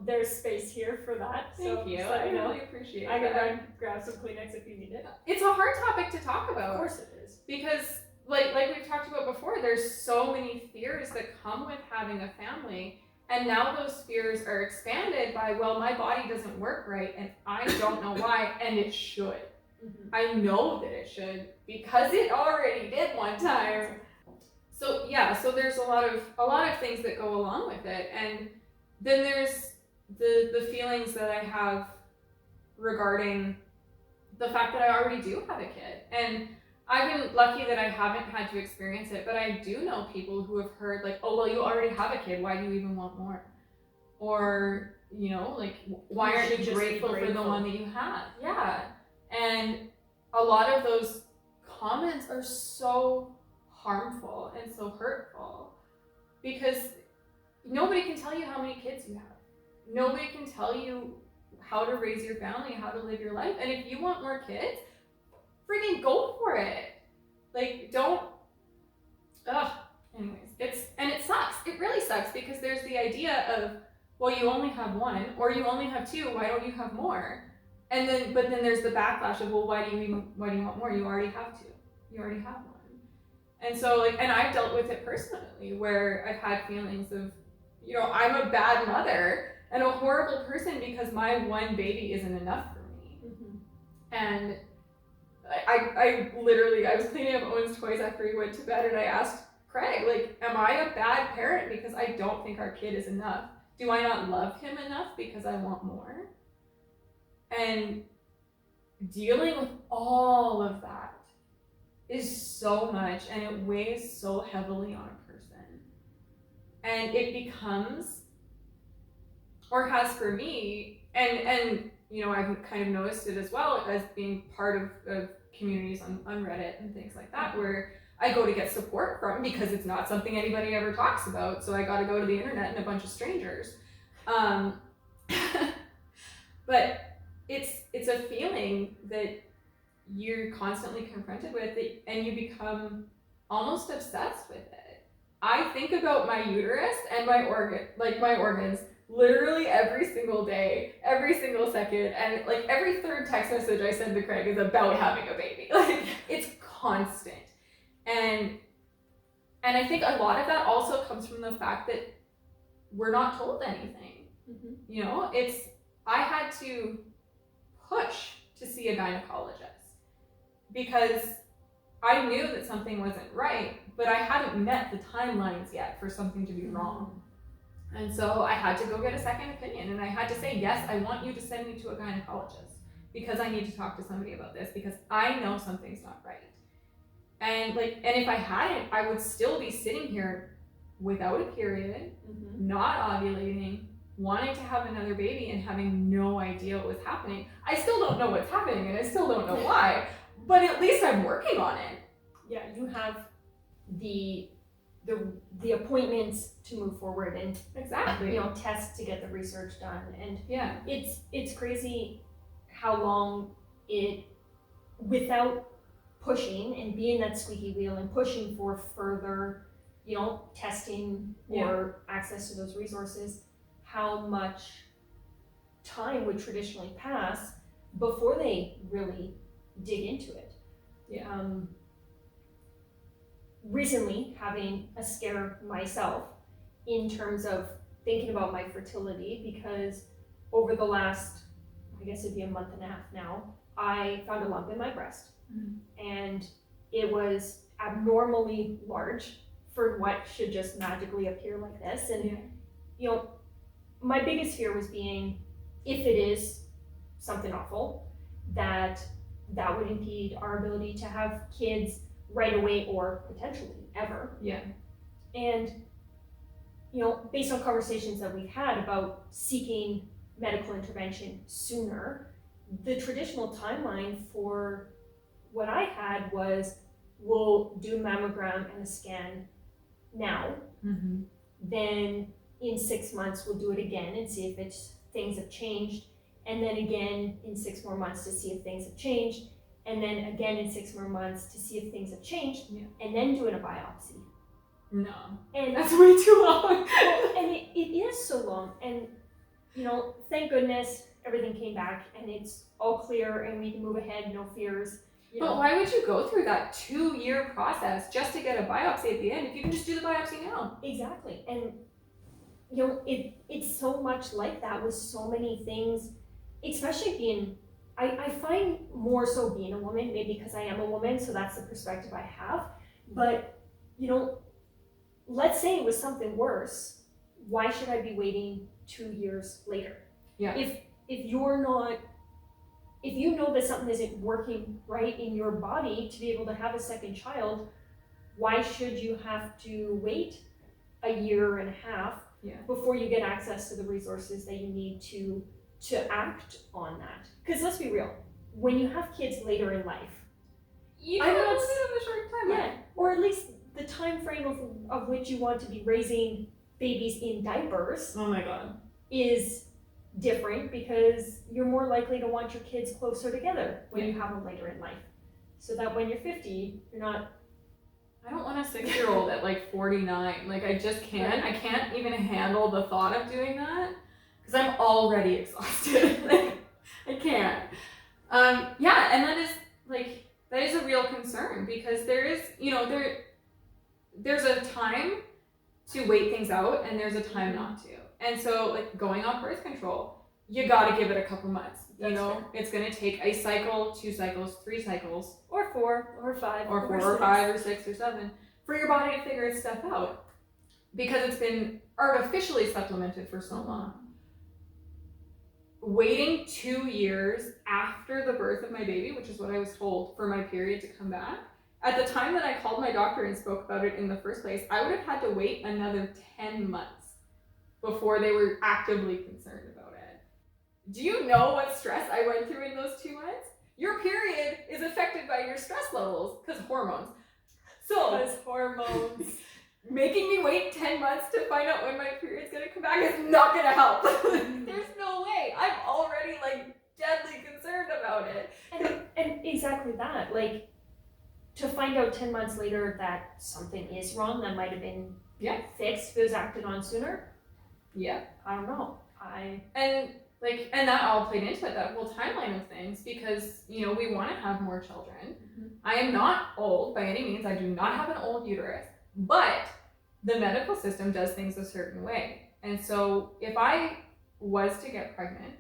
there's space here for that. Thank you. So I really appreciate it. I can run, grab some Kleenex if you need it. It's a hard topic to talk about. Of course it is. Because like we've talked about before, there's so many fears that come with having a family. And now those fears are expanded by, well, my body doesn't work right and I don't know why, and it should. Mm-hmm. I know that it should because it already did one time. So there's a lot of things that go along with it. And then there's the feelings that I have regarding the fact that I already do have a kid. And I've been lucky that I haven't had to experience it, but I do know people who have heard like, oh, well, you already have a kid, why do you even want more? Or, why aren't you grateful for the one that you have? Yeah. And a lot of those comments are so harmful and so hurtful because nobody can tell you how many kids you have. Nobody can tell you how to raise your family, how to live your life. And if you want more kids, freaking go for it. Anyways, it sucks. It really sucks because there's the idea of, well, you only have one or you only have two, why don't you have more? But then there's the backlash of, well, why do you want more? You already have two. You already have one. And so and I've dealt with it personally where I've had feelings of, I'm a bad mother and a horrible person because my one baby isn't enough for me. Mm-hmm. And I was cleaning up Owen's toys after he went to bed and I asked Craig, am I a bad parent because I don't think our kid is enough? Do I not love him enough because I want more? And dealing with all of that is so much and it weighs so heavily on a person. And it becomes, or has for me, and I've kind of noticed it as well as being part of communities on Reddit and things like that, where I go to get support from because it's not something anybody ever talks about. So I got to go to the internet and a bunch of strangers. But it's a feeling that you're constantly confronted with it, and you become almost obsessed with it. I think about my uterus and my organs literally every single day, every single second, and like every third text message I send to Craig is about having a baby. Like, it's constant. And I think a lot of that also comes from the fact that we're not told anything. Mm-hmm. You know, I had to push to see a gynecologist because I knew that something wasn't right, but I hadn't met the timelines yet for something to be wrong. And so I had to go get a second opinion, and I had to say, yes, I want you to send me to a gynecologist because I need to talk to somebody about this because I know something's not right. And if I hadn't, I would still be sitting here without a period, not ovulating, wanting to have another baby and having no idea what was happening. I still don't know what's happening, and I still don't know why, but at least I'm working on it. Yeah, you have the appointments to move forward and exactly, tests to get the research done, and yeah, it's crazy how long it, without pushing and being that squeaky wheel and pushing for further testing or access to those resources, how much time would traditionally pass before they really dig into it. Recently having a scare myself in terms of thinking about my fertility, because over the last, I guess it'd be a month and a half now, I found a lump in my breast. And it was abnormally large for what should just magically appear like this. And my biggest fear was being, if it is something awful, that would impede our ability to have kids right away or potentially ever. Yeah. And based on conversations that we've had about seeking medical intervention sooner, the traditional timeline for what I had was, we'll do a mammogram and a scan now, then in 6 months we'll do it again and see if things have changed, and then again in 6 more months to see if things have changed, and then again in 6 more months to see if things have changed, and then doing a biopsy. No, and that's way too long. And it is so long, and thank goodness everything came back and it's all clear and we can move ahead, no fears. But why would you go through that 2-year process just to get a biopsy at the end if you can just do the biopsy now? Exactly. And it's so much like that with so many things, especially being, I find more so being a woman, maybe because I am a woman, so that's the perspective I have. But let's say it was something worse, why should I be waiting 2 years later? Yeah. If you're not, if you know that something isn't working right in your body to be able to have a second child, why should you have to wait a year and a half before you get access to the resources that you need to act on that? Because let's be real, when you have kids later in life, you have a bit of a short time. Yeah, or at least the time frame of which you want to be raising babies in diapers. Oh my god. Is different, because you're more likely to want your kids closer together when you have them later in life, so that when you're 50, you're not. I don't want a 6-year-old at 49. I just can't. I can't even handle the thought of doing that because I'm already exhausted. I can't. And that is a real concern, because there is, there's a time to wait things out and there's a time not to. And so, going off birth control, you gotta give it a couple months. Fair. It's gonna take a cycle, 2 cycles, 3 cycles, or 4, or 5, or 4, or 5, or 6, or 7, for your body to figure its stuff out, because it's been artificially supplemented for so long. Waiting 2 years after the birth of my baby, which is what I was told, for my period to come back, at the time that I called my doctor and spoke about it in the first place, I would have had to wait another 10 months before they were actively concerned about it. Do you know what stress I went through in those 2 months? Your period is affected by your stress levels, because hormones. So, making me wait 10 months to find out when my period's gonna come back is not gonna help. There's no way. I'm already deadly concerned about it. And exactly that, to find out 10 months later that something is wrong that might have been fixed if it was acted on sooner. Yeah. I don't know. And that all played into it, that whole timeline of things, because, you know, we want to have more children. I am not old by any means. I do not have an old uterus, but the medical system does things a certain way. And so if I was to get pregnant,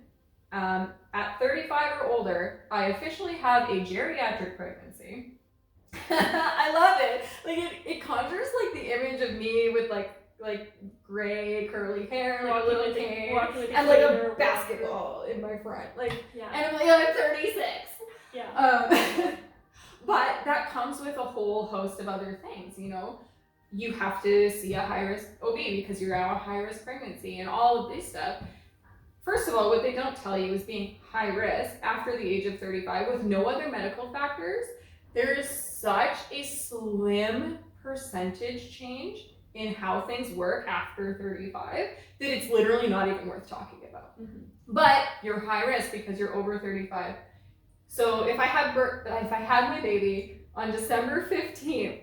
at 35 or older, I officially have a geriatric pregnancy. I love it. Like it conjures like the image of me with like gray curly hair, like a little cane, and like a basketball in my front. Like, and I'm like, I'm 36. Yeah. But that comes with a whole host of other things, you know. You have to see a high-risk OB because you're at a high-risk pregnancy and all of this stuff. First of all, what they don't tell you is being high risk after the age of 35 with no other medical factors, there is such a slim percentage change in how things work after 35 that it's literally not even worth talking about. But you're high risk because you're over 35. So if I had my baby on December 15th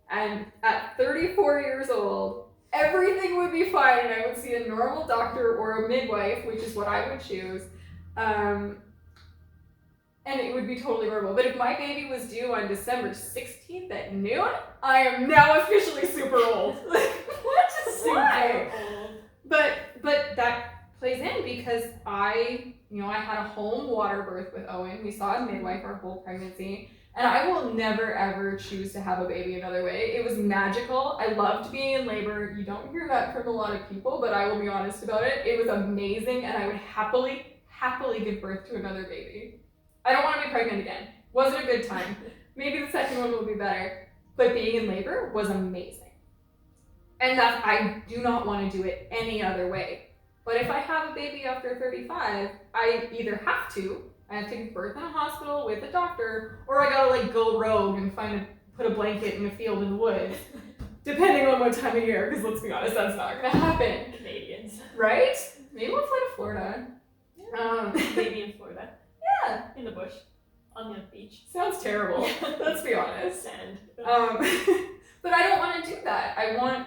and at 34 years old, everything would be fine and I would see a normal doctor or a midwife, which is what I would choose, and it would be totally normal. But if my baby was due on December 16th at noon, I am now officially super old. Like, what? Why? Old. But that plays in because I had a home water birth with Owen. We saw a midwife our whole pregnancy. And I will never ever choose to have a baby another way. It was magical. I loved being in labor. You don't hear that from a lot of people, but I will be honest about it. It was amazing, and I would happily give birth to another baby. I don't want to be pregnant again. Wasn't a good time. Maybe the second one will be better. But being in labor was amazing. And I do not want to do it any other way. But if I have a baby after 35, I either have to give birth in a hospital with a doctor, or I gotta like go rogue and put a blanket in a field in the woods, depending on what time of year, because let's be honest, that's not gonna happen. Canadians. Right? Maybe we'll fly to Florida. Maybe in Florida. Yeah. In the bush. On the beach. Sounds terrible. Let's be honest. Sand. But I don't want to do that. I want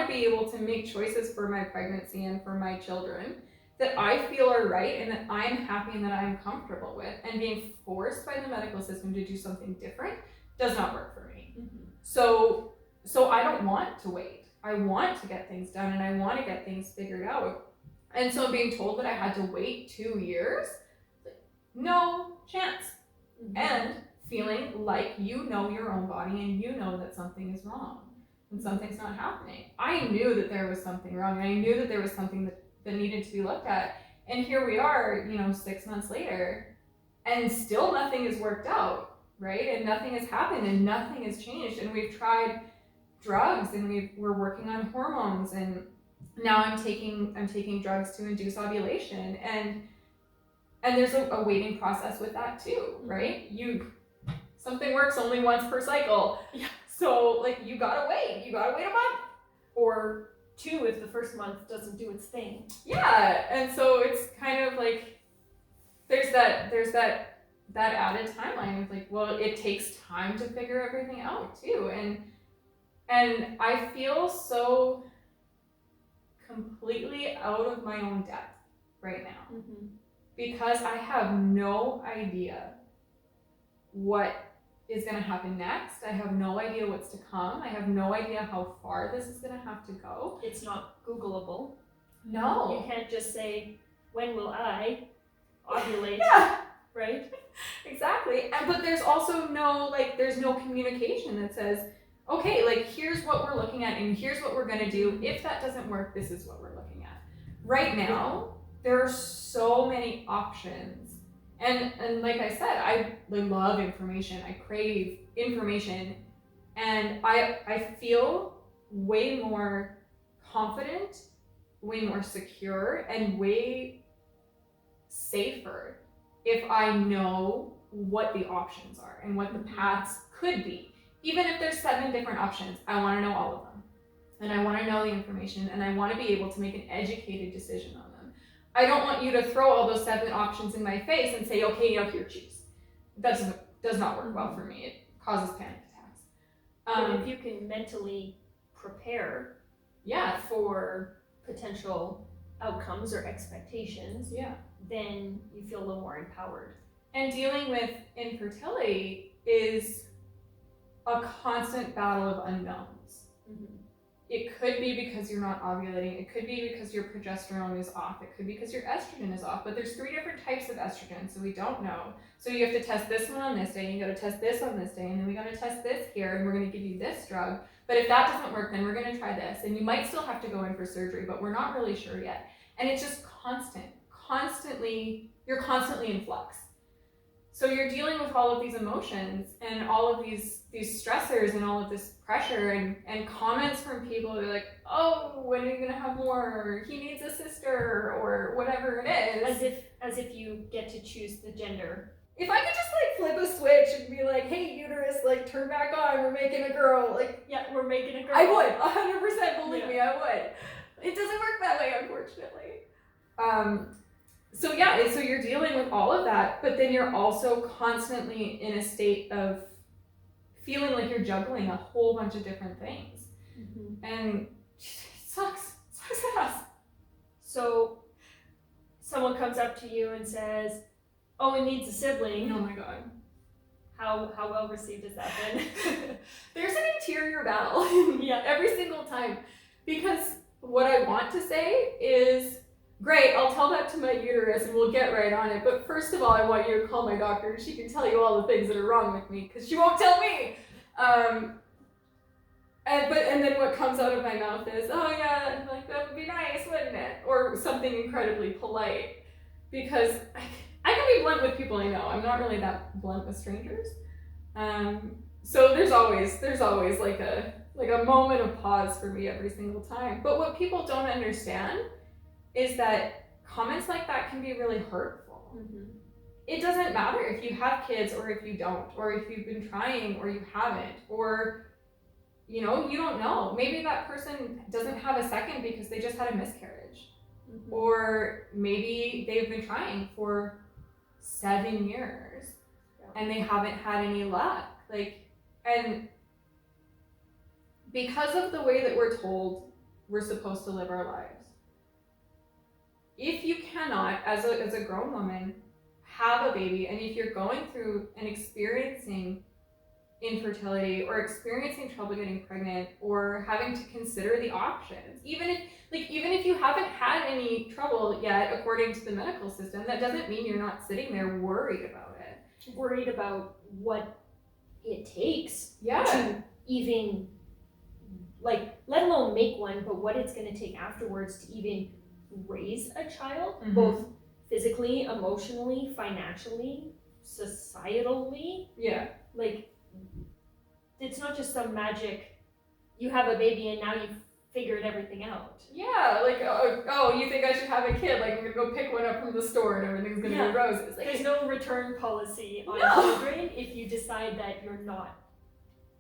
to be able to make choices for my pregnancy and for my children that I feel are right and that I'm happy and that I'm comfortable with. And being forced by the medical system to do something different does not work for me. So I don't want to wait. I want to get things done and I want to get things figured out. And so being told that I had to wait 2 years, no chance. And feeling like you know your own body and you know that something is wrong and something's not happening. I knew that there was something wrong and I knew that there was something that needed to be looked at. And here we are, 6 months later, and still nothing has worked out, right? And nothing has happened and nothing has changed. And we've tried drugs and we're working on hormones, and now I'm taking drugs to induce ovulation, and there's a waiting process with that too, right? Something works only once per cycle. Yeah. So you gotta wait a month. Or 2 if the first month doesn't do its thing. Yeah, and so it's kind of like there's that added timeline of well, it takes time to figure everything out too, and I feel so completely out of my own depth right now because I have no idea what is going to happen next. I have no idea what's to come. I have no idea how far this is going to have to go. It's not Googleable. No. You can't just say, when will I ovulate? Yeah. Right? Exactly. But there's also there's no communication that says, okay, here's what we're looking at and here's what we're going to do. If that doesn't work, this is what we're looking at. Right now, there are so many options. And like I said, I love information. I crave information. And I feel way more confident, way more secure, and way safer if I know what the options are and what the paths could be. Even if there's 7 different options, I want to know all of them. And I want to know the information, and I want to be able to make an educated decision on them. I don't want you to throw all those 7 options in my face and say, okay, here, choose. That does not work well for me. It causes panic attacks. But if you can mentally prepare for potential outcomes or expectations, Yeah. then you feel a little more empowered. And dealing with infertility is a constant battle of unknowns. Mm-hmm. It could be because you're not ovulating. It could be because your progesterone is off. It could be because your estrogen is off. But there's 3 different types of estrogen, so we don't know. So you have to test this one on this day, and you got to test this on this day, and then we got to test this here, and we're going to give you this drug. But if that doesn't work, then we're going to try this. And you might still have to go in for surgery, but we're not really sure yet. And it's just you're constantly in flux. So you're dealing with all of these emotions and all of these stressors and all of this pressure and comments from people who are like, oh, when are you gonna have more? Or he needs a sister, or whatever it is. As if you get to choose the gender. If I could just flip a switch and be like, hey, uterus, turn back on, we're making a girl, yeah, we're making a girl. I would, 100% believe me, I would. It doesn't work that way, unfortunately. So you're dealing with all of that, but then you're also constantly in a state of feeling like you're juggling a whole bunch of different things. Mm-hmm. And it sucks ass. So someone comes up to you and says, oh, it needs a sibling. Oh my god. How well received has that been? There's an interior battle every single time, because what I want to say is, great, I'll tell that to my uterus and we'll get right on it. But first of all, I want you to call my doctor and she can tell you all the things that are wrong with me, because she won't tell me. And then what comes out of my mouth is, oh yeah, that would be nice, wouldn't it? Or something incredibly polite, because I can be blunt with people I know. I'm not really that blunt with strangers. So there's always a moment of pause for me every single time. But what people don't understand is that comments like that can be really hurtful. Mm-hmm. It doesn't matter if you have kids or if you don't, or if you've been trying or you haven't, or you don't know. Maybe that person doesn't have a second because they just had a miscarriage. Mm-hmm. Or maybe they've been trying for 7 years and they haven't had any luck. And because of the way that we're told we're supposed to live our lives, if you cannot, as a grown woman, have a baby, and if you're going through and experiencing infertility or experiencing trouble getting pregnant or having to consider the options, even if you haven't had any trouble yet according to the medical system, that doesn't mean you're not sitting there worried about it. Worried about what it takes Yeah. to even, let alone make one, but what it's going to take afterwards to even raise a child, Mm-hmm. both physically, emotionally, financially, societally. Yeah. It's not just some magic, you have a baby and now you've figured everything out. Yeah, you think I should have a kid? I'm gonna go pick one up from the store and everything's gonna be roses. There's no return policy on children if you decide that you're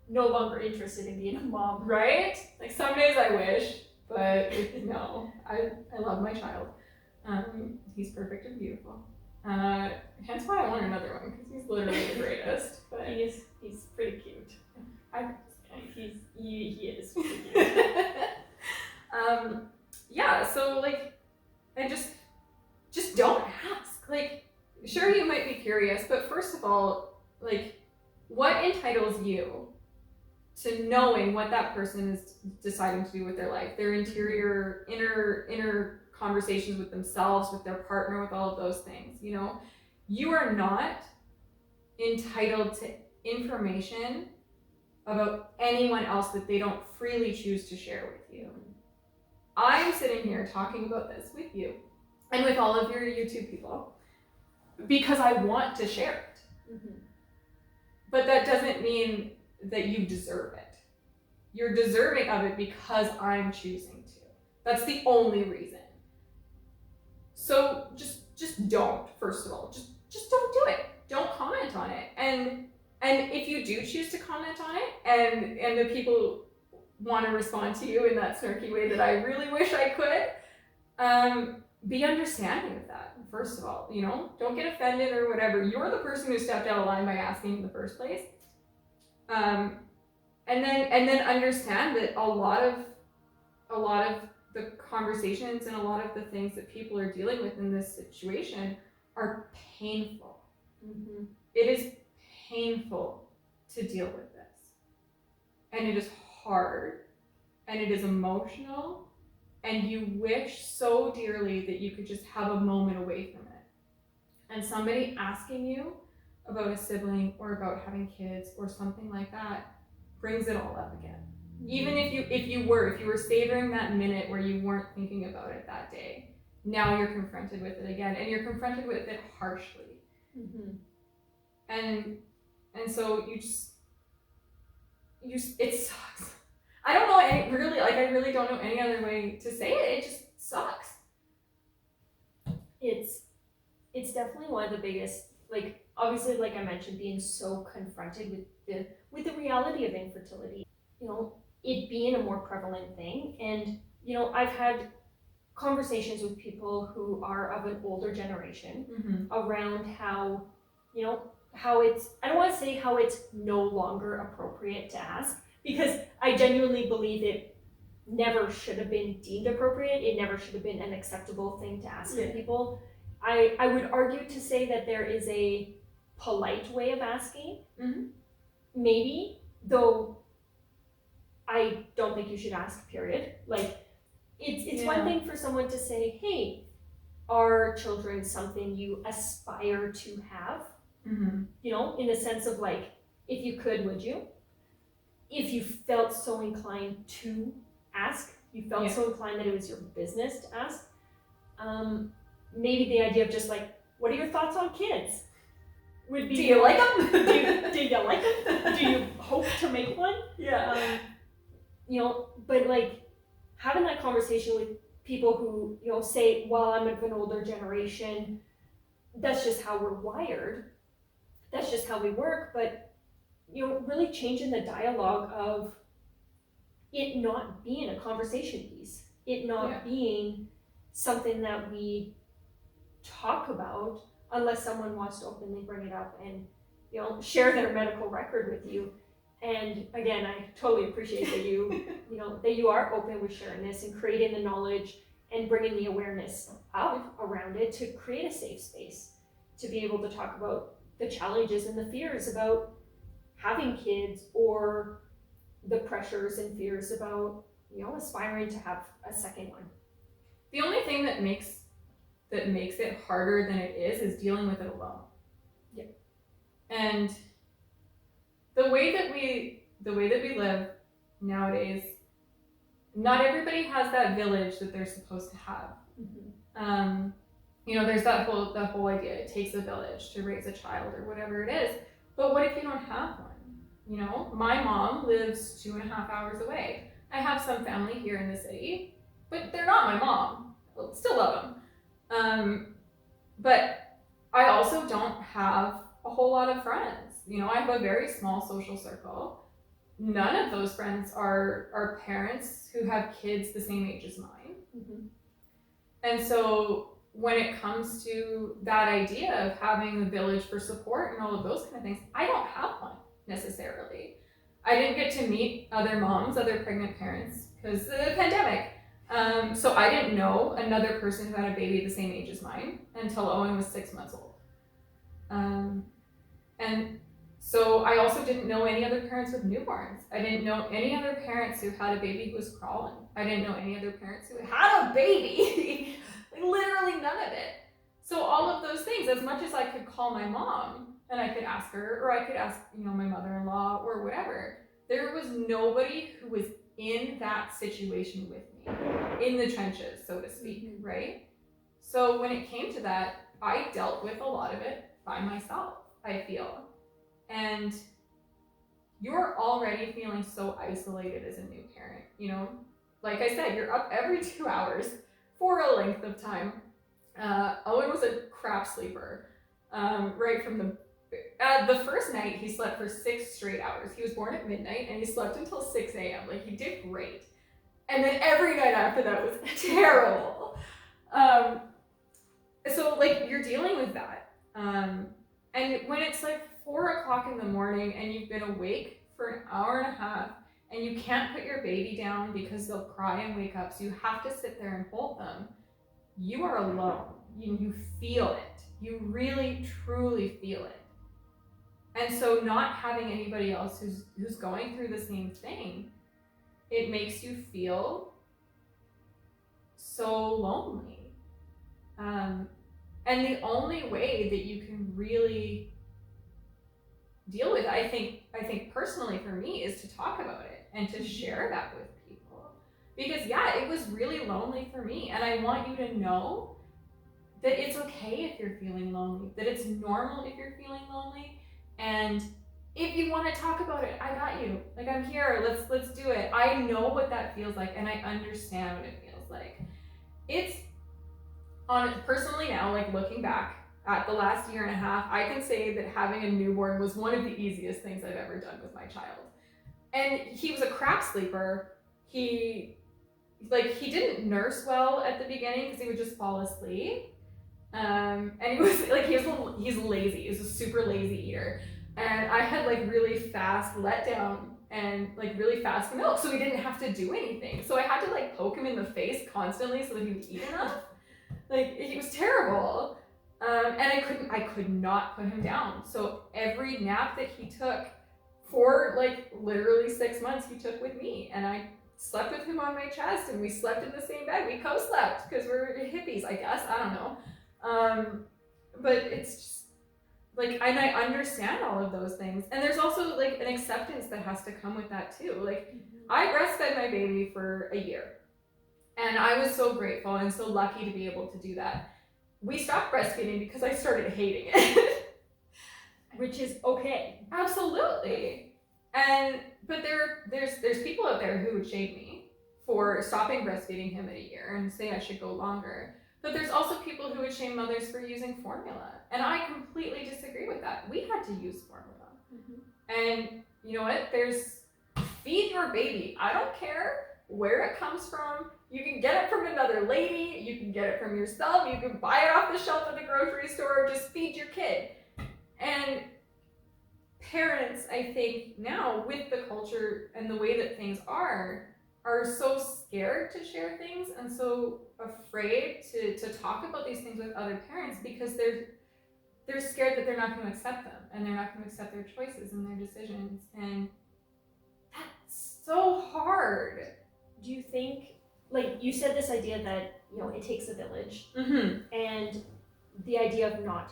no longer interested in being a mom. Right? Some days I wish, but no, I love my child. He's perfect and beautiful. Hence why I want another one, because he's literally the greatest. But he's pretty cute. He is pretty cute. So and just don't ask. Sure, you might be curious, but first of all, what entitles you to knowing what that person is deciding to do with their life, their inner conversations with themselves, with their partner, with all of those things. You are not entitled to information about anyone else that they don't freely choose to share with you. I'm sitting here talking about this with you and with all of your YouTube people because I want to share it. Mm-hmm. But that doesn't mean that you deserve it. You're deserving of it because I'm choosing to. That's the only reason. So just don't, first of all. Just don't do it. Don't comment on it. And if you do choose to comment on it and the people want to respond to you in that snarky way that I really wish I could, be understanding of that, first of all. Don't get offended or whatever. You're the person who stepped out of line by asking in the first place. And then understand that a lot of the conversations and a lot of the things that people are dealing with in this situation are painful. Mm-hmm. It is painful to deal with this. And it is hard. And it is emotional. And you wish so dearly that you could just have a moment away from it. And somebody asking you about a sibling or about having kids or something like that brings it all up again. Even if you were savoring that minute where you weren't thinking about it that day, now you're confronted with it again, and you're confronted with it harshly. Mm-hmm. And so you just it sucks. I don't know I really don't know any other way to say it. It just sucks. It's definitely one of the biggest, like, obviously, like I mentioned, being so confronted with the reality of infertility, you know, it being a more prevalent thing. And, you know, I've had conversations with people who are of an older generation around how, you know, how it's, I don't want to say how it's no longer appropriate to ask, because I genuinely believe it never should have been deemed appropriate. It never should have been an acceptable thing to ask of people. I would argue to say that there is a polite way of asking, maybe, though I don't think you should ask, period. Like, it's one thing for someone to say, hey, are children something you aspire to have? You know, in the sense of like, if you could, would you? If you felt so inclined to ask, you felt so inclined that it was your business to ask, maybe the idea of just like, what are your thoughts on kids? Would be, do you like them? do you like them? Do you hope to make one? Yeah. You know, but like having that conversation with people who, you know, say, well, I'm of an older generation, that's just how we're wired, that's just how we work, but, you know, really changing the dialogue of it not being a conversation piece, it not being something that we talk about unless someone wants to openly bring it up and, you know, share their medical record with you. And again, I totally appreciate that you, you know, that you are open with sharing this and creating the knowledge and bringing the awareness up around it to create a safe space to be able to talk about the challenges and the fears about having kids, or the pressures and fears about, you know, aspiring to have a second one. The only thing that makes it harder than it is dealing with it alone. Yeah. And the way that we live nowadays, not everybody has that village that they're supposed to have. You know, there's that whole idea, it takes a village to raise a child or whatever it is. But what if you don't have one? You know, my mom lives 2.5 hours away. I have some family here in the city, but they're not my mom. I'll still love them. But I also don't have a whole lot of friends. You know, I have a very small social circle. None of those friends are parents who have kids the same age as mine. And so when it comes to that idea of having a village for support and all of those kind of things, I don't have one necessarily. I didn't get to meet other moms, other pregnant parents, because of the pandemic. So I didn't know another person who had a baby the same age as mine until Owen was 6 months old. And so I also didn't know any other parents with newborns. I didn't know any other parents who had a baby who was crawling. I didn't know any other parents who had a baby. Like, literally none of it. So all of those things, as much as I could call my mom and I could ask her, or I could ask, you know, my mother-in-law or whatever, there was nobody who was in that situation with me, in the trenches, so to speak, right? So when it came to that, I dealt with a lot of it by myself, I feel. And you're already feeling so isolated as a new parent, you know? Like I said, you're up every 2 hours for a length of time. Owen was a crap sleeper. Right from the first night, he slept for 6 straight hours. He was born at midnight and he slept until 6 a.m. Like, he did great. And then every night after that was terrible. So like, you're dealing with that. And when it's like 4 o'clock in the morning and you've been awake for an hour and a half and you can't put your baby down because they'll cry and wake up, so you have to sit there and hold them, you are alone. You feel it. You really, truly feel it. And so not having anybody else who's going through the same thing, it makes you feel so lonely. And the only way that you can really deal with it, I think personally for me, is to talk about it and to share that with people. Because yeah, it was really lonely for me, and I want you to know that it's okay if you're feeling lonely, that it's normal if you're feeling lonely, and if you want to talk about it, I got you. Like, I'm here, let's do it. I know what that feels like, and I understand what it feels like. It's personally now, like looking back at the last year and a half, I can say that having a newborn was one of the easiest things I've ever done with my child. And he was a crap sleeper. He didn't nurse well at the beginning because he would just fall asleep. And he was like, he's lazy. He's a super lazy eater. And I had like really fast letdown and like really fast milk, so he didn't have to do anything. So I had to like poke him in the face constantly so that he would eat enough. Like, he was terrible. And I could not put him down. So every nap that he took for like literally 6 months, he took with me, and I slept with him on my chest, and we slept in the same bed. We co-slept because we're hippies, I guess. I don't know. But it's just like, and I understand all of those things. And there's also like an acceptance that has to come with that too. Like, I breastfed my baby for a year, and I was so grateful and so lucky to be able to do that. We stopped breastfeeding because I started hating it. Which is okay. Absolutely. But there's people out there who would shame me for stopping breastfeeding him at a year and say I should go longer. But there's also people who would shame mothers for using formula. And I completely disagree with that. We had to use formula. And you know what? Feed your baby. I don't care where it comes from. You can get it from another lady. You can get it from yourself. You can buy it off the shelf at the grocery store. Just feed your kid. And parents, I think now with the culture and the way that things are so scared to share things and so afraid to talk about these things with other parents because they're scared that they're not going to accept them, and they're not going to accept their choices and their decisions. And that's so hard. Do you think, like you said, this idea that, you know, it takes a village, and the idea of not,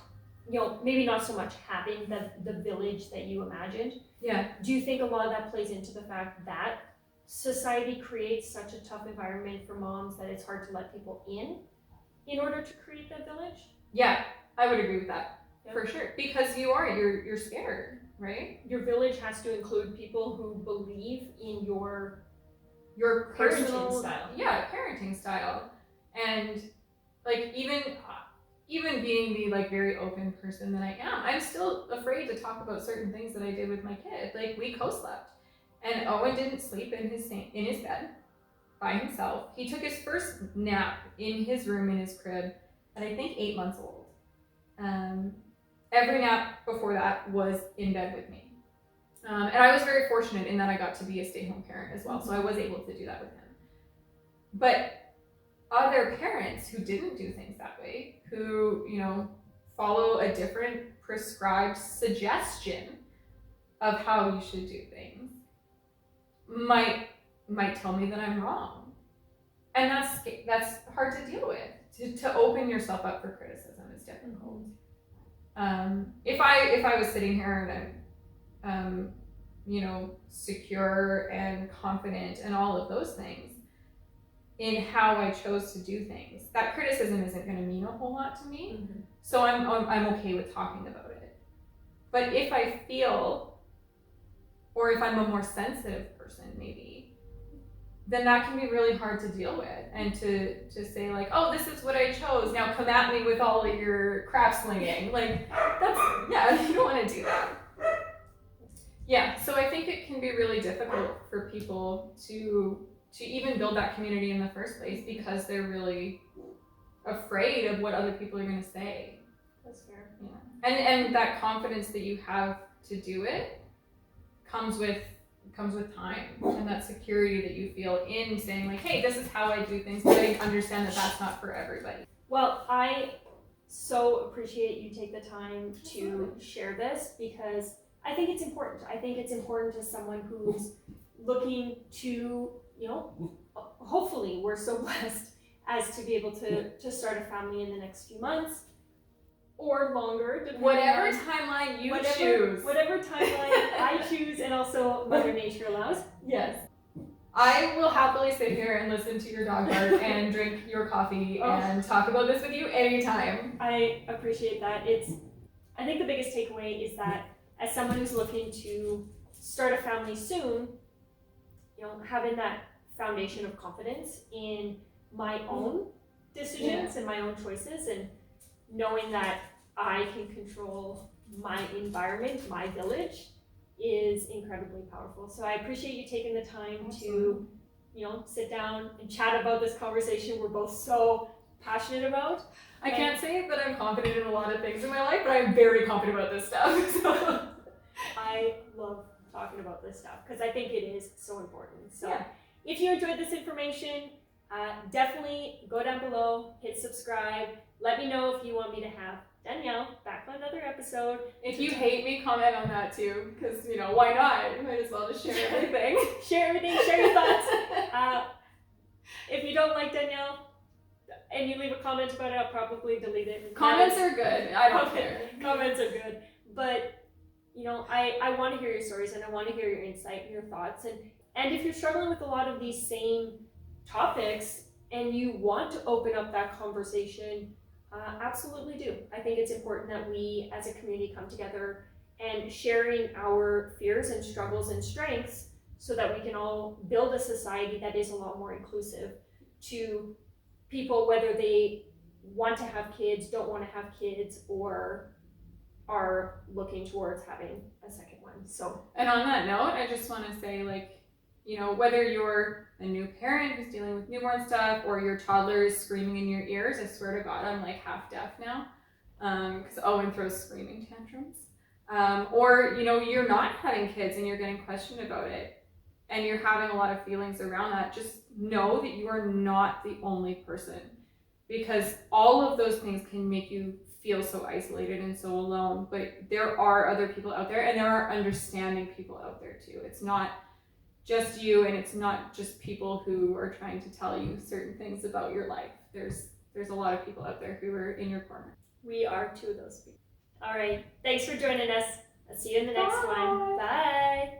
you know, maybe not so much having the village that you imagined. Yeah. Do you think a lot of that plays into the fact that society creates such a tough environment for moms that it's hard to let people in order to create that village? Yeah, I would agree with that. For sure, because you're scared, right? Your village has to include people who believe in your personal parenting style. Yeah, parenting style. And like even being the like very open person that I am, I'm still afraid to talk about certain things that I did with my kid. Like, we co-slept, and Owen didn't sleep in his bed by himself. He took his first nap in his room in his crib at I think 8 months old. Every nap before that was in bed with me. And I was very fortunate in that I got to be a stay-home parent as well, so I was able to do that with him. But other parents who didn't do things that way, who, you know, follow a different prescribed suggestion of how you should do things, might tell me that I'm wrong. And that's hard to deal with. To open yourself up for criticism is difficult. If I was sitting here and I'm, you know, secure and confident and all of those things in how I chose to do things, that criticism isn't going to mean a whole lot to me. So I'm okay with talking about it. But if I feel, or if I'm a more sensitive person, maybe, then that can be really hard to deal with, and to say like, oh, this is what I chose, now come at me with all of your crap slinging. Like, you don't want to do that. Yeah, so I think it can be really difficult for people to even build that community in the first place because they're really afraid of what other people are going to say. That's fair. Yeah. And that confidence that you have to do it comes with comes with time and that security that you feel in saying like, hey, this is how I do things, but I understand that that's not for everybody. Well, I so appreciate you take the time to share this because I think it's important. I think it's important to someone who's looking to, hopefully we're so blessed as to be able to start a family in the next few months or longer. Whatever timeline you choose. Whatever timeline I choose and also Mother Nature allows. Yes. I will happily sit here and listen to your dog bark and drink your coffee and talk about this with you anytime. I appreciate that. I think the biggest takeaway is that as someone who's looking to start a family soon, having that foundation of confidence in my own decisions and my own choices and knowing that I can control my environment, my village, is incredibly powerful. So I appreciate you taking the time to, sit down and chat about this conversation we're both so passionate about. I can't say that I'm confident in a lot of things in my life, but I'm very confident about this stuff. So. I love talking about this stuff because I think it is so important. So if you enjoyed this information, definitely go down below, hit subscribe. Let me know if you want me to have Dannielle back on another episode. If you hate me, comment on that too, because why not? You might as well just share everything. Share your thoughts. If you don't like Dannielle and you leave a comment about it, I'll probably delete it. Comments are good. I don't care. Comments are good, but I want to hear your stories and I want to hear your insight and your thoughts. And if you're struggling with a lot of these same topics and you want to open up that conversation, absolutely do. I think it's important that we as a community come together and sharing our fears and struggles and strengths so that we can all build a society that is a lot more inclusive to people, whether they want to have kids, don't want to have kids, or are looking towards having a second one. So, and on that note, I just want to say, whether you're a new parent who's dealing with newborn stuff or your toddler is screaming in your ears, I swear to God, I'm half deaf now, because Owen throws screaming tantrums. Or you're not having kids and you're getting questioned about it and you're having a lot of feelings around that, just know that you are not the only person, because all of those things can make you feel so isolated and so alone, but there are other people out there and there are understanding people out there too. It's not just you, and it's not just people who are trying to tell you certain things about your life. There's a lot of people out there who are in your corner. We are two of those people. All right, thanks for joining us. I'll see you in the next one. Bye.